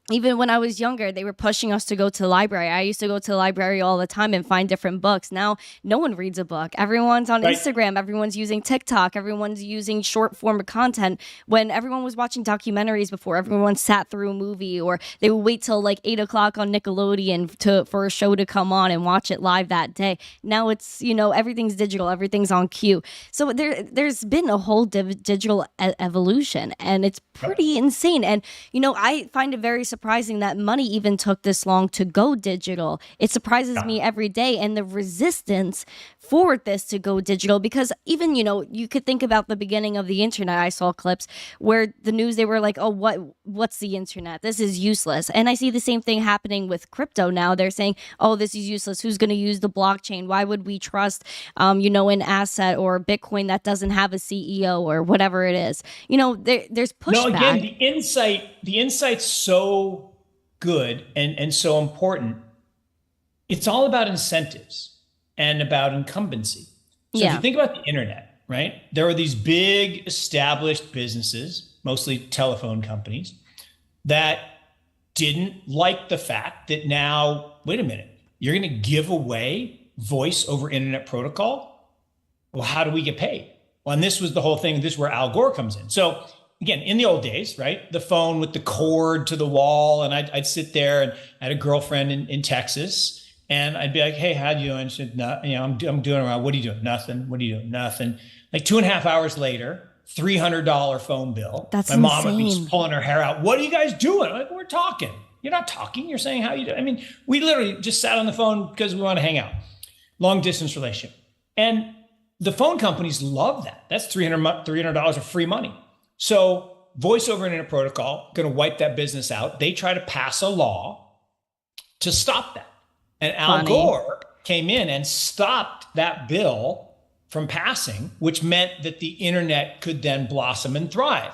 Even when I was younger, they were pushing us to go to the library. I used to go to the library all the time and find different books. Now, no one reads a book. Everyone's on Instagram. Everyone's using TikTok. Everyone's using short form of content. When everyone was watching documentaries before, everyone sat through a movie, or they would wait till 8 o'clock on Nickelodeon for a show to come on and watch it live that day. Now it's, everything's digital. Everything's on cue. So there's been a whole digital evolution, and it's pretty insane. And, I find it very surprising that money even took this long to go digital. It surprises me every day, and the resistance for this to go digital, because even, you could think about the beginning of the internet. I saw clips where the news, they were like, oh, what's the internet? This is useless. And I see the same thing happening with crypto now. They're saying, oh, this is useless. Who's going to use the blockchain? Why would we trust, an asset or Bitcoin that doesn't have a CEO or whatever it is? There's pushback. No, again, the insight's so good and so important. It's all about incentives and about incumbency. So if you think about the internet, right? There are these big established businesses, mostly telephone companies, that didn't like the fact that now, wait a minute, you're going to give away voice over internet protocol? Well, how do we get paid? Well, and this was the whole thing. This is where Al Gore comes in. So again, in the old days, right? The phone with the cord to the wall, and I'd sit there, and I had a girlfriend in Texas, and I'd be like, "Hey, how you doing?" She said, "No, I'm doing around. What are you doing? Nothing. What are you doing? Nothing." Like 2.5 hours later, $300 phone bill. That's my mom would insane. be pulling her hair out. What are you guys doing? I'm like, we're talking. You're not talking. You're saying how you do. I mean, we literally just sat on the phone because we want to hang out. Long distance relationship, and the phone companies love that. That's $300 of free money. So voice over internet protocol, going to wipe that business out. They try to pass a law to stop that. And Al Gore came in and stopped that bill from passing, which meant that the internet could then blossom and thrive.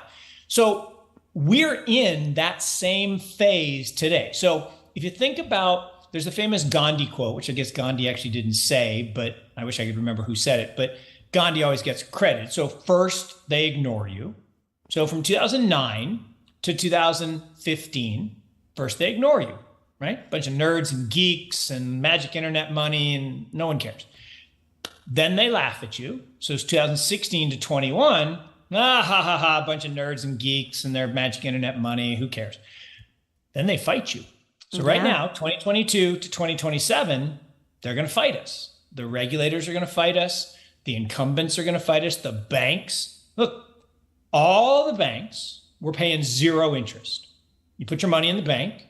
So we're in that same phase today. So if you think about, there's a famous Gandhi quote, which I guess Gandhi actually didn't say, but I wish I could remember who said it, but Gandhi always gets credit. So first they ignore you. So from 2009 to 2015, first they ignore you, right? Bunch of nerds and geeks and magic internet money and no one cares. Then they laugh at you. So it's 2016 to 21, a bunch of nerds and geeks and their magic internet money, who cares? Then they fight you. So right now, 2022 to 2027, they're going to fight us. The regulators are going to fight us. The incumbents are going to fight us. The banks. Look, all the banks were paying zero interest. You put your money in the bank.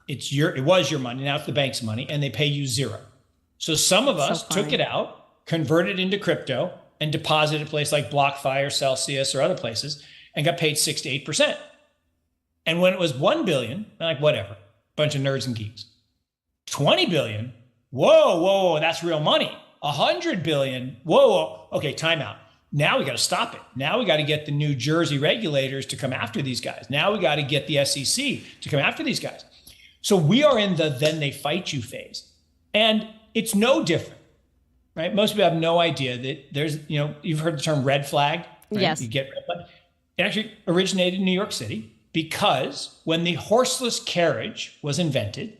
It was your money. Now it's the bank's money, and they pay you zero. So some of us took it out, converted into crypto, and deposited at a place like BlockFi or Celsius or other places, and got paid 6 to 8%. And when it was 1 billion, like whatever, bunch of nerds and geeks. 20 billion, whoa, that's real money. 100 billion, whoa, okay, timeout. Now we got to stop it. Now we got to get the New Jersey regulators to come after these guys. Now we got to get the SEC to come after these guys. So we are in the then they fight you phase. And it's no different, right? Most people have no idea that there's, you've heard the term red flag. Right? Yes. You get red flag. It actually originated in New York City because when the horseless carriage was invented,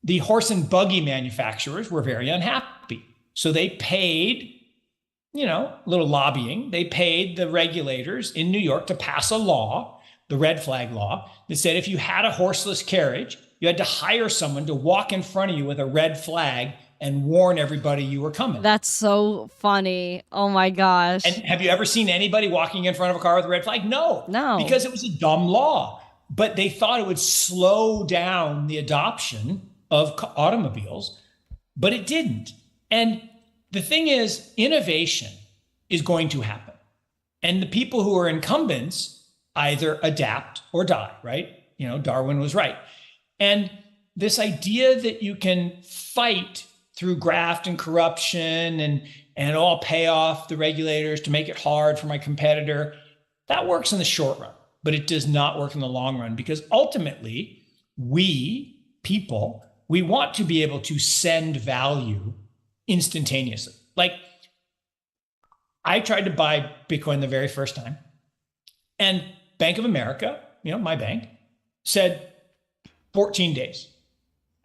the horse and buggy manufacturers were very unhappy. So they paid, a little lobbying. They paid the regulators in New York to pass a law, the red flag law, that said if you had a horseless carriage, you had to hire someone to walk in front of you with a red flag and warn everybody you were coming. That's so funny. Oh my gosh. And have you ever seen anybody walking in front of a car with a red flag? No. Because it was a dumb law. But they thought it would slow down the adoption of automobiles, but it didn't. And the thing is, innovation is going to happen. And the people who are incumbents either adapt or die, right? Darwin was right. And this idea that you can fight through graft and corruption and all pay off the regulators to make it hard for my competitor, that works in the short run, but it does not work in the long run because ultimately we people, we want to be able to send value instantaneously. Like I tried to buy Bitcoin the very first time and Bank of America, my bank, said 14 days.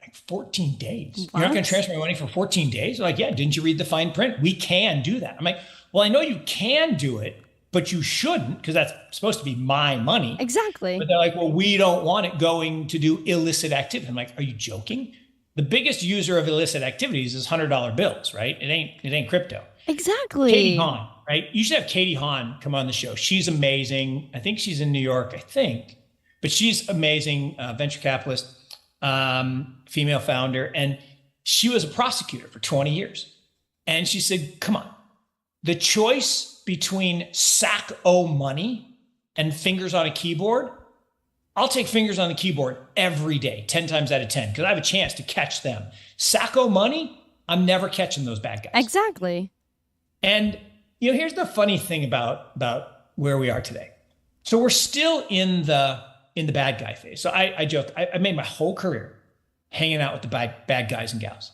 Like 14 days? What? You're not going to transfer my money for 14 days? They're like, yeah, didn't you read the fine print? We can do that. I'm like, well, I know you can do it, but you shouldn't because that's supposed to be my money. Exactly. But they're like, well, we don't want it going to do illicit activity. I'm like, are you joking? The biggest user of illicit activities is $100 bills, right? It ain't crypto. Exactly. Katie Hahn, right? You should have Katie Hahn come on the show. She's amazing. I think she's in New York, but she's amazing, venture capitalist, female founder. And she was a prosecutor for 20 years. And she said, come on, the choice between sack-o money and fingers on a keyboard, I'll take fingers on the keyboard every day, 10 times out of 10, because I have a chance to catch them. Sacco money, I'm never catching those bad guys. Exactly. And here's the funny thing about where we are today. So we're still in the bad guy phase. So I joked, I made my whole career hanging out with the bad guys and gals.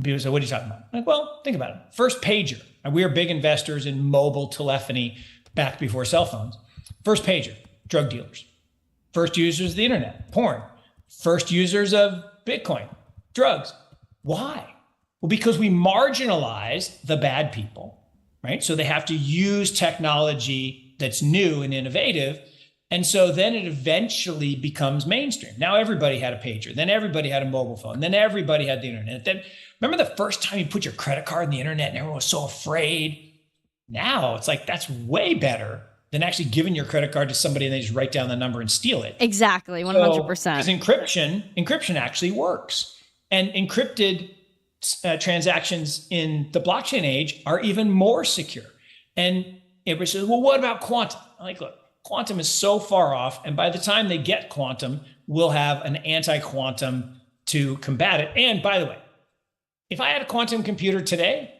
People say, what are you talking about? I'm like, well, think about it. First pager. And we were big investors in mobile telephony back before cell phones. First pager, drug dealers. First users of the internet, porn. First users of Bitcoin, drugs. Why? Well, because we marginalize the bad people, right? So they have to use technology that's new and innovative. And so then it eventually becomes mainstream. Now everybody had a pager. Then everybody had a mobile phone. Then everybody had the internet. Then remember the first time you put your credit card in the internet and everyone was so afraid? Now it's like, that's way better than actually giving your credit card to somebody and they just write down the number and steal it. Exactly, 100%. Because encryption actually works. And encrypted transactions in the blockchain age are even more secure. And everybody says, well, what about quantum? I'm like, look, quantum is so far off. And by the time they get quantum, we'll have an anti-quantum to combat it. And by the way, if I had a quantum computer today,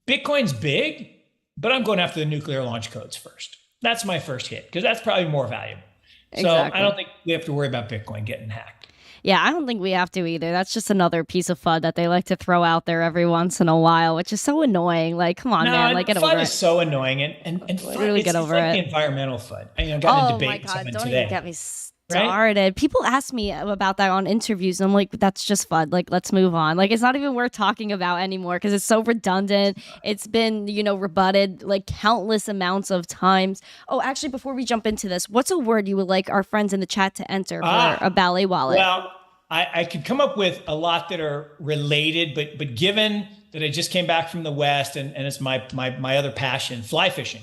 Bitcoin's big, but I'm going after the nuclear launch codes first. That's my first hit, because that's probably more valuable. Exactly. So I don't think we have to worry about Bitcoin getting hacked. Yeah, I don't think we have to either. That's just another piece of FUD that they like to throw out there every once in a while, which is so annoying. Like, come on, man, like, get over FUD it. is so annoying, and FUD, Really get over it's like it. the environmental FUD. I got in a debate Oh my with God, someone don't today. even get me started. People ask me about that on interviews. And I'm like, that's just FUD. Like, let's move on. Like, it's not even worth talking about anymore because it's so redundant. It's been, rebutted like countless amounts of times. Oh, actually, before we jump into this, what's a word you would like our friends in the chat to enter for a ballet wallet? Well, I could come up with a lot that are related, but given that I just came back from the West and it's my other passion, fly fishing.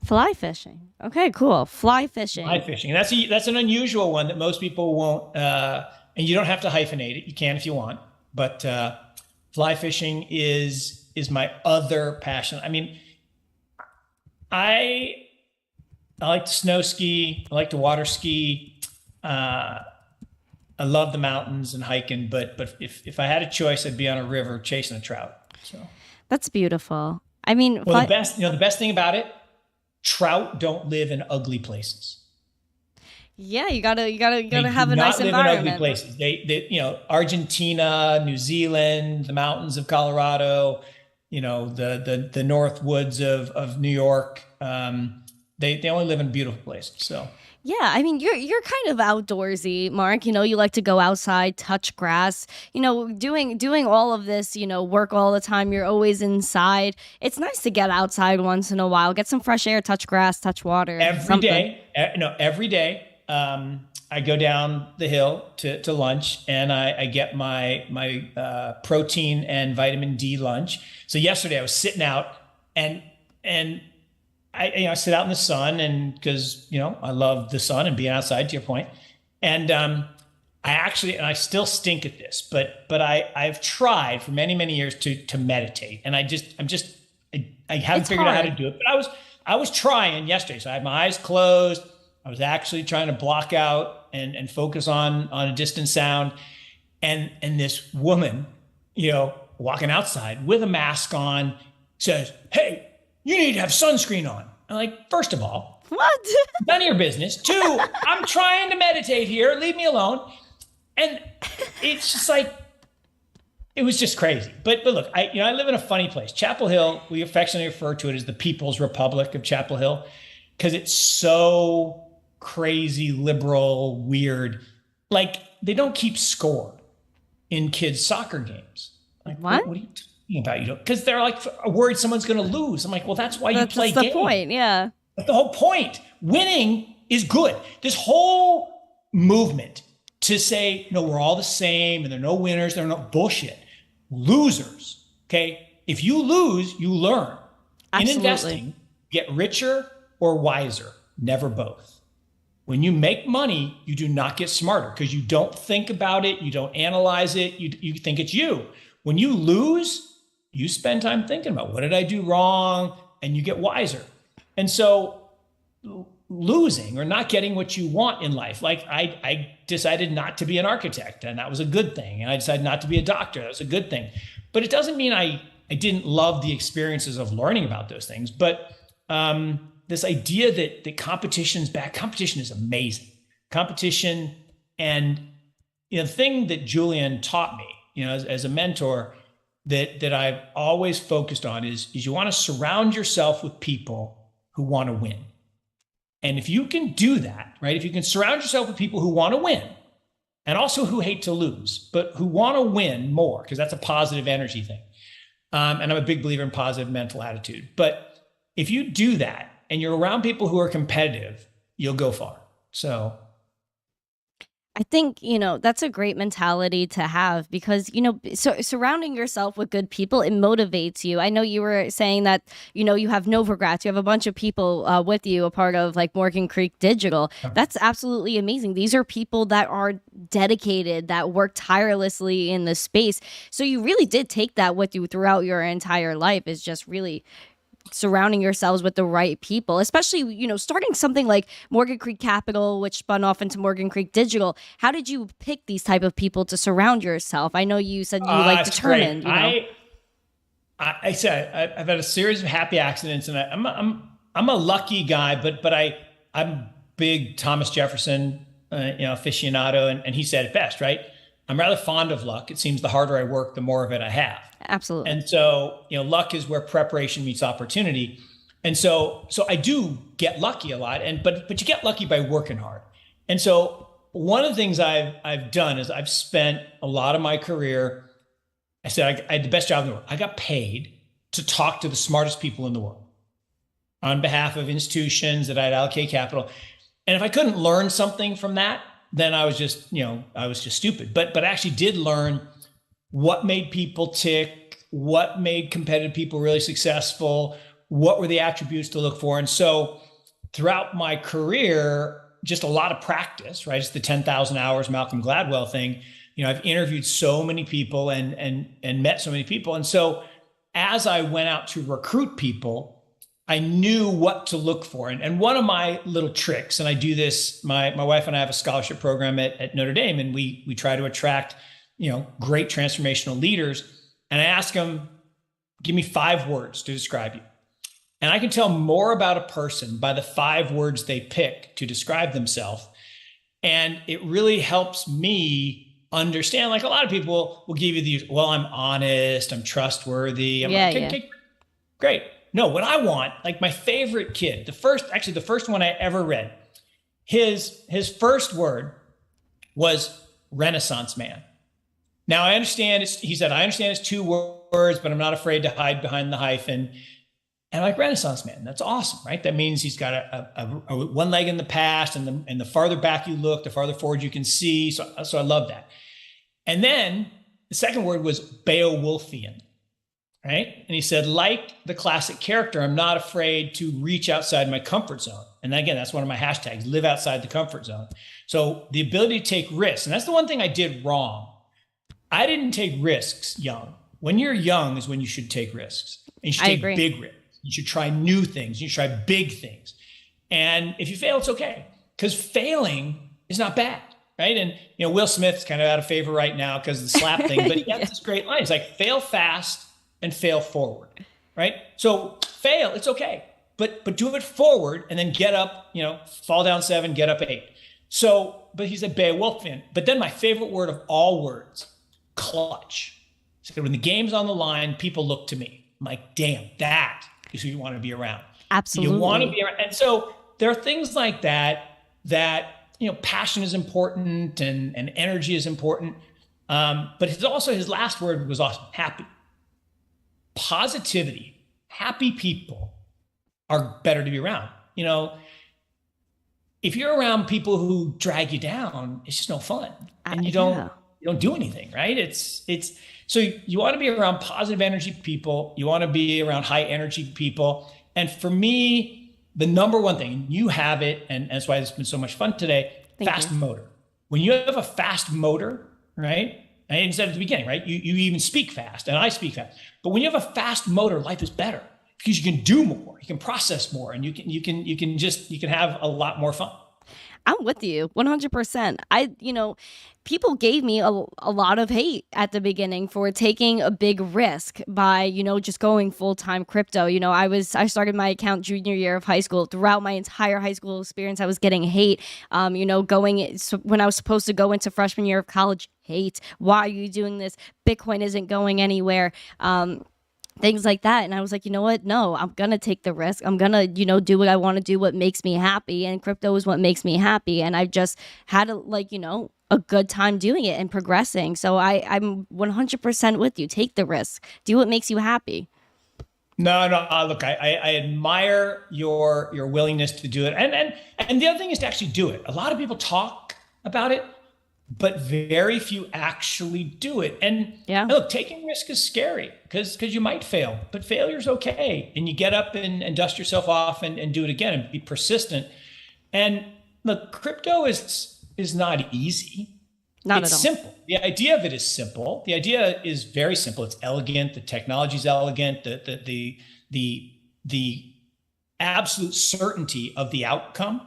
Fly fishing. Okay, cool. Fly fishing. Fly fishing. And that's an unusual one that most people won't, and you don't have to hyphenate it. You can if you want, but fly fishing is my other passion. I mean, I like to snow ski. I like to water ski. I love the mountains and hiking, but if I had a choice, I'd be on a river chasing a trout. So that's beautiful. I mean, well, the best thing about it, trout don't live in ugly places. Yeah, you gotta have a They nice do not live in environment. ugly places. They Argentina, New Zealand, the mountains of Colorado, the north woods of New York. They only live in beautiful places. So. Yeah, I mean, you're kind of outdoorsy, Mark. You like to go outside, touch grass. Doing all of this, work all the time. You're always inside. It's nice to get outside once in a while, get some fresh air, touch grass, touch water. Every day, I go down the hill to lunch, and I get my protein and vitamin D lunch. So yesterday I was sitting out and I sit out in the sun, and because I love the sun and being outside, to your point. And I still stink at this, but I've tried for many years to meditate, and I haven't figured out how to do it. But I was trying yesterday, so I had my eyes closed. I was actually trying to block out and focus on a distant sound, and this woman, walking outside with a mask on, says, "Hey, you need to have sunscreen on." I'm like, first of all, what? None of your business. Two, I'm trying to meditate here. Leave me alone. And it's just like, it was just crazy. But look, I live in a funny place. Chapel Hill, we affectionately refer to it as the People's Republic of Chapel Hill, because it's so crazy, liberal, weird. Like, they don't keep score in kids' soccer games. Like, what are you talking about? Because they're like worried someone's going to lose. I'm like, well, that's why you play games. That's the point, yeah. But the whole point, winning is good. This whole movement to say, no, we're all the same and there are no winners, there are no bullshit. Losers, okay? If you lose, you learn. Absolutely. In investing, get richer or wiser, never both. When you make money, you do not get smarter because you don't think about it, you don't analyze it, you think it's you. When you lose, you spend time thinking about what did I do wrong, and you get wiser. And so losing or not getting what you want in life, like I decided not to be an architect, and that was a good thing. And I decided not to be a doctor, that was a good thing. But it doesn't mean I didn't love the experiences of learning about those things. But this idea that competition is bad, competition is amazing. Competition, and the thing that Julian taught me, as a mentor, that I've always focused on is you want to surround yourself with people who want to win. And if you can do that, right? If you can surround yourself with people who want to win and also who hate to lose, but who want to win more, because that's a positive energy thing. And I'm a big believer in positive mental attitude. But if you do that and you're around people who are competitive, you'll go far. So I think, that's a great mentality to have because, surrounding yourself with good people, it motivates you. I know you were saying that, you have no regrets. You have a bunch of people with you, a part of like Morgan Creek Digital. That's absolutely amazing. These are people that are dedicated, that work tirelessly in the space. So you really did take that with you throughout your entire life. Is just really surrounding yourselves with the right people, especially, starting something like Morgan Creek Capital, which spun off into Morgan Creek Digital. How did you pick these type of people to surround yourself? I know you said you like It's determined, great. I said I've had a series of happy accidents, and I'm a lucky guy, but I'm big Thomas Jefferson aficionado, and he said it best, right? I'm rather fond of luck. It seems the harder I work, the more of it I have. Absolutely. And so, luck is where preparation meets opportunity. And so I do get lucky a lot, but you get lucky by working hard. And so one of the things I've done is I've spent a lot of my career. I said I had the best job in the world. I got paid to talk to the smartest people in the world on behalf of institutions that I'd allocate capital. And if I couldn't learn something from that, then I was just stupid. But I actually did learn what made people tick, what made competitive people really successful, what were the attributes to look for. And so throughout my career, just a lot of practice, right? It's the 10,000 hours Malcolm Gladwell thing. I've interviewed so many people and met so many people. And so as I went out to recruit people, I knew what to look for. And one of my little tricks, and I do this, my wife and I have a scholarship program at Notre Dame, and we try to attract, great transformational leaders. And I ask them, give me 5 words to describe you. And I can tell more about a person by the 5 words they pick to describe themselves. And it really helps me understand, like a lot of people will give you the, well, I'm honest, I'm trustworthy. Okay, great. No, what I want, like my favorite kid, the first one I ever read, his first word was Renaissance man. Now I understand he said, I understand it's 2 words, but I'm not afraid to hide behind the hyphen. And I'm like, Renaissance man, that's awesome, right? That means he's got a one leg in the past, and the farther back you look, the farther forward you can see. So I love that. And then the second word was Beowulfian. Right? And he said, like the classic character, I'm not afraid to reach outside my comfort zone. And again, that's one of my hashtags, live outside the comfort zone. So the ability to take risks. And that's the one thing I did wrong. I didn't take risks young. When you're young is when you should take risks. And you should take big risks. You should try new things. You should try big things. And if you fail, it's okay. Because failing is not bad. Right? And Will Smith's kind of out of favor right now because of the slap thing. But he has this great line. It's like, fail fast and fail forward, right? So fail, it's okay, but do it forward and then get up, fall down 7, get up 8. So, but he's a Beowulfian. But then my favorite word of all words, clutch. So when the game's on the line, people look to me. I'm like, damn, that is who you want to be around. Absolutely. You want to be around. And so there are things like that, passion is important and energy is important. But his last word was awesome, happy. Positivity, happy people are better to be around. If you're around people who drag you down, it's just no fun, and you don't do anything, right? It's so you want to be around positive energy people. You want to be around high energy people. And for me, the number one thing, you have it, and that's why it's been so much fun today. Fast motor. When you have a fast motor, right? And I said at the beginning, right? You even speak fast, and I speak fast. But when you have a fast motor, life is better because you can do more, you can process more, and you can have a lot more fun. I'm with you 100%. People gave me a lot of hate at the beginning for taking a big risk by, just going full-time crypto. I started my account junior year of high school. Throughout my entire high school experience, I was getting hate. When I was supposed to go into freshman year of college, hate. Why are you doing this? Bitcoin isn't going anywhere. Things like that. And I was like, you know what? No, I'm going to take the risk. I'm going to, do what I want to do, what makes me happy. And crypto is what makes me happy. And I've just had a good time doing it and progressing. So I'm 100% with you. Take the risk. Do what makes you happy. No. Look, I admire your willingness to do it. And the other thing is to actually do it. A lot of people talk about it, but very few actually do it. And look, taking risk is scary because you might fail, but failure is okay. And you get up and dust yourself off and do it again and be persistent. And look, crypto is not easy. Not it's at all. Simple. The idea of it is simple. The idea is very simple. It's elegant. The technology is elegant. The the absolute certainty of the outcome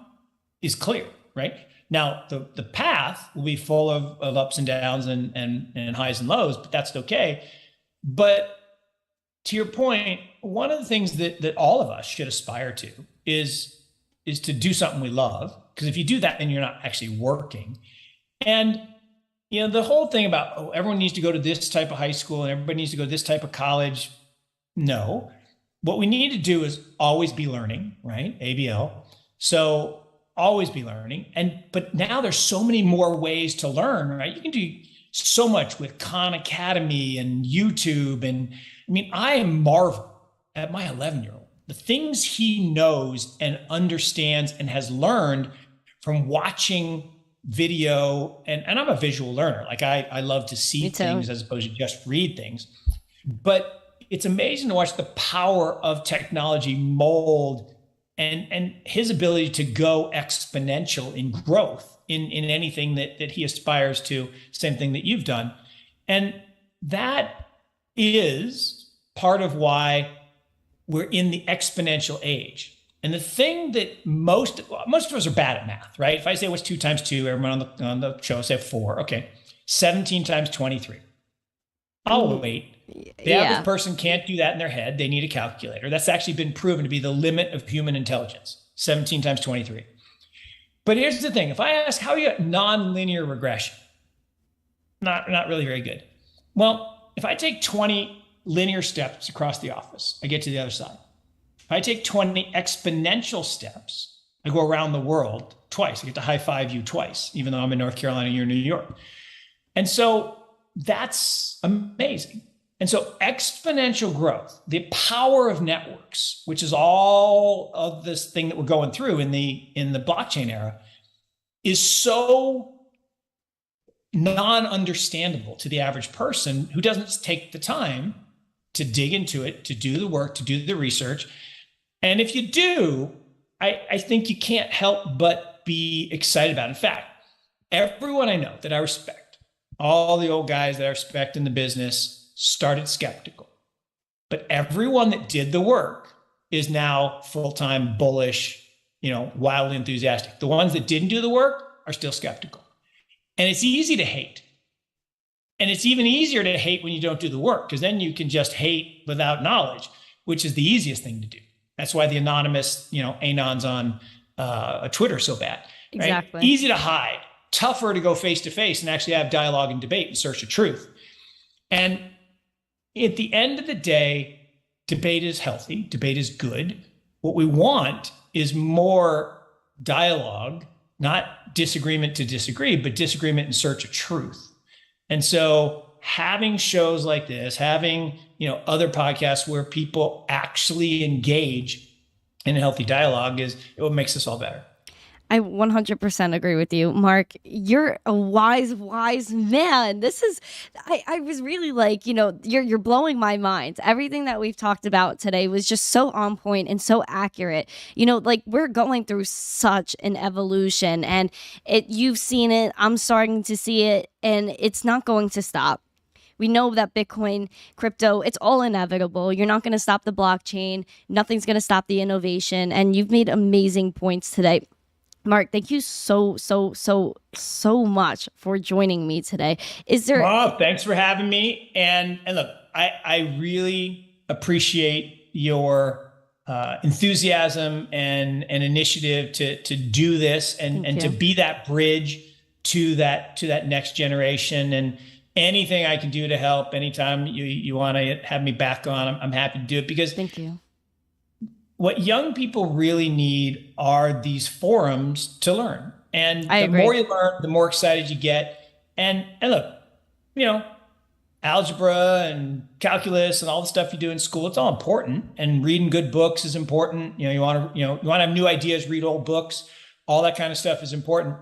is clear, right? Now, the path will be full of ups and downs and highs and lows, but that's okay. But to your point, one of the things that all of us should aspire to is to do something we love. Because if you do that, then you're not actually working. And the whole thing about, everyone needs to go to this type of high school and everybody needs to go to this type of college. No. What we need to do is always be learning, right? ABL. So always be learning. But now there's so many more ways to learn, right? You can do so much with Khan Academy and YouTube. And I mean, I marvel at my 11-year-old, the things he knows and understands and has learned from watching video. And I'm a visual learner. Like I love to see things as opposed to just read things. But it's amazing to watch the power of technology mold and his ability to go exponential in growth in anything that he aspires to, same thing that you've done. And that is part of why we're in the exponential age. And the thing that most of us are bad at math, right? If I say what's 2 times 2, everyone on the show say 4. Okay. 17 times 23. I'll wait. The average person can't do that in their head. They need a calculator. That's actually been proven to be the limit of human intelligence. 17 times 23. But here's the thing. If I ask how you got nonlinear regression, not really very good. Well, if I take 20 linear steps across the office, I get to the other side. If I take 20 exponential steps, I go around the world twice. I get to high five you twice, even though I'm in North Carolina, you're in New York. And so that's amazing. And so exponential growth, the power of networks, which is all of this thing that we're going through in the blockchain era, is so non-understandable to the average person who doesn't take the time to dig into it, to do the work, to do the research. And if you do, I think you can't help but be excited about it. In fact, everyone I know that I respect, all the old guys that I respect in the business, started skeptical. But everyone that did the work is now full-time bullish, wildly enthusiastic. The ones that didn't do the work are still skeptical. And it's easy to hate. And it's even easier to hate when you don't do the work, because then you can just hate without knowledge, which is the easiest thing to do. That's why the anonymous, anons on Twitter are so bad. Right? Exactly. Easy to hide, tougher to go face to face and actually have dialogue and debate in search of truth. And at the end of the day, debate is healthy. Debate is good. What we want is more dialogue, not disagreement to disagree, but disagreement in search of truth. And so having shows like this, having, other podcasts where people actually engage in a healthy dialogue is what makes this all better. I 100% agree with you, Mark. You're a wise man. I was really like, you're blowing my mind. Everything that we've talked about today was just so on point and so accurate. We're going through such an evolution, and you've seen it. I'm starting to see it, and it's not going to stop. We know that Bitcoin, crypto, it's all inevitable. You're not going to stop the blockchain. Nothing's going to stop the innovation. And you've made amazing points today. Mark, thank you so much for joining me today. Thanks for having me. And look, I really appreciate your enthusiasm and initiative to do this and to be that bridge to that next generation. And anything I can do to help, anytime you want to have me back on, I'm happy to do it, because thank you. What young people really need are these forums to learn. And the more you learn, the more excited you get. And look, algebra and calculus and all the stuff you do in school, it's all important. And reading good books is important. You want to have new ideas, read old books, all that kind of stuff is important.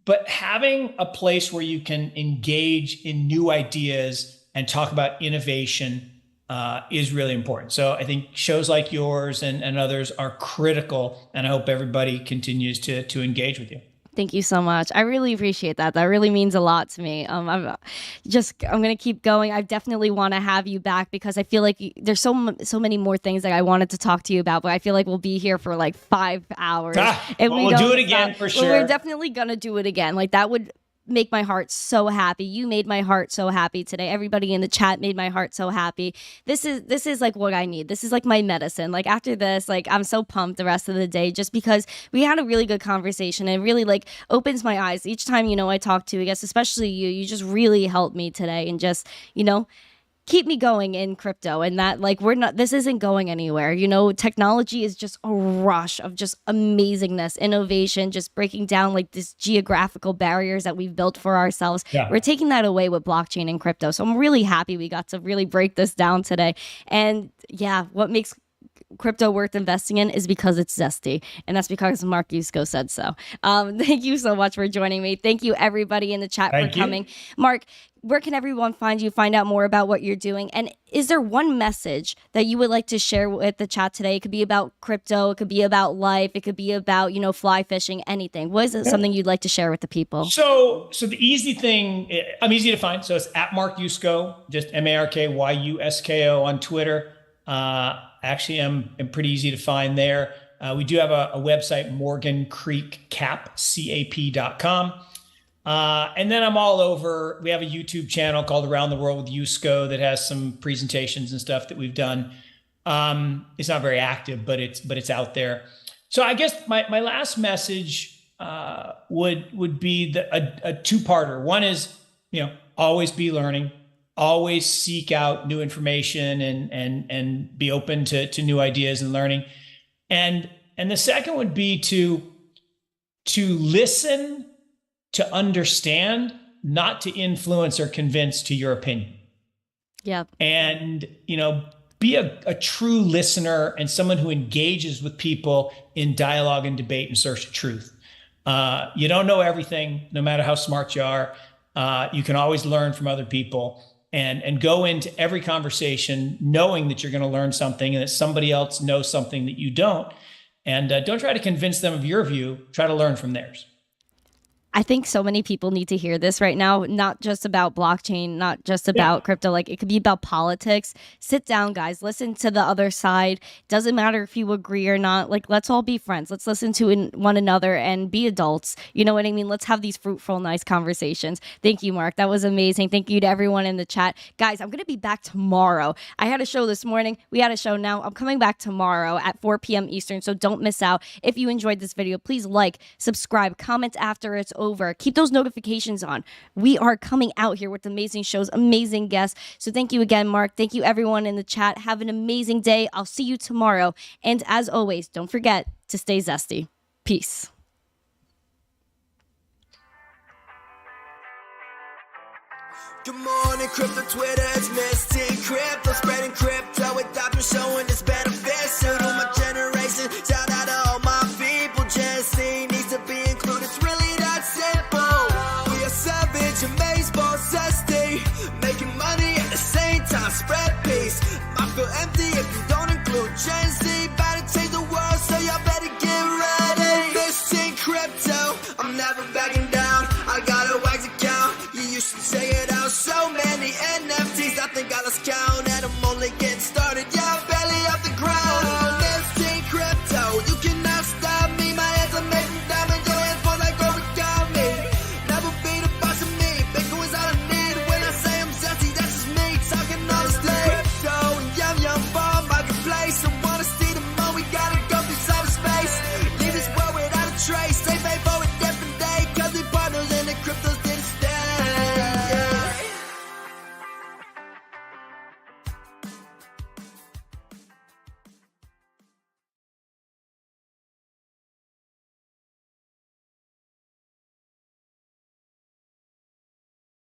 But having a place where you can engage in new ideas and talk about innovation is really important. So I think shows like yours and others are critical, and I hope everybody continues to engage with you. Thank you so much. I really appreciate that. That really means a lot to me. I'm going to keep going. I definitely want to have you back because I feel like there's so many more things that I wanted to talk to you about, but I feel like we'll be here for like 5 hours. And we'll do it again for sure. Well, we're definitely going to do it again. Like that would make my heart so happy. You made my heart so happy today. Everybody in the chat made my heart so happy. This is like what I need. This is like my medicine. Like after this, like I'm so pumped the rest of the day just because we had a really good conversation and it really like opens my eyes each time, I talk to you, I guess, especially you just really helped me today and just, keep me going in crypto, and that like this isn't going anywhere. Technology is just a rush of just amazingness, innovation, just breaking down like this geographical barriers that we've built for ourselves. Yeah. We're taking that away with blockchain and crypto. So I'm really happy we got to really break this down today. And yeah, what makes crypto worth investing in is because it's zesty, and that's because Mark Yusko said so. Thank you so much for joining me. Thank you everybody in the chat for coming. Mark, where can everyone find you, find out more about what you're doing? And is there one message that you would like to share with the chat today? It could be about crypto, it could be about life, it could be about, fly fishing, anything. What is it, something you'd like to share with the people? So the easy thing, I'm easy to find. So it's at Mark Yusko, just MarkYusko on Twitter. Actually, I'm pretty easy to find there. We do have a website, morgancreekcap.com. And then I'm all over. We have a YouTube channel called Around the World with Yusko that has some presentations and stuff that we've done. It's not very active, but it's out there. So I guess my last message would be a two-parter. One is, always be learning, always seek out new information and be open to new ideas and learning. And the second would be to listen, to understand, not to influence or convince to your opinion. Yep. And, be a true listener and someone who engages with people in dialogue and debate in search of truth. You don't know everything, no matter how smart you are. You can always learn from other people and go into every conversation knowing that you're going to learn something and that somebody else knows something that you don't. And don't try to convince them of your view. Try to learn from theirs. I think so many people need to hear this right now, not just about blockchain, not just about crypto. Like it could be about politics. Sit down, guys. Listen to the other side. Doesn't matter if you agree or not. Like, let's all be friends. Let's listen to one another and be adults. You know what I mean? Let's have these fruitful, nice conversations. Thank you, Mark. That was amazing. Thank you to everyone in the chat. Guys, I'm going to be back tomorrow. I had a show this morning. We had a show now. I'm coming back tomorrow at 4 p.m. Eastern, so don't miss out. If you enjoyed this video, please like, subscribe, comment after it's over. Keep those notifications on. We are coming out here with amazing shows, amazing guests. So thank you again, Mark. Thank you everyone in the chat. Have an amazing day. I'll see you tomorrow. And as always, don't forget to stay zesty. Peace. Good morning, crypto Twitter, it's Misty Crypto, spreading crypto with Dr. Showing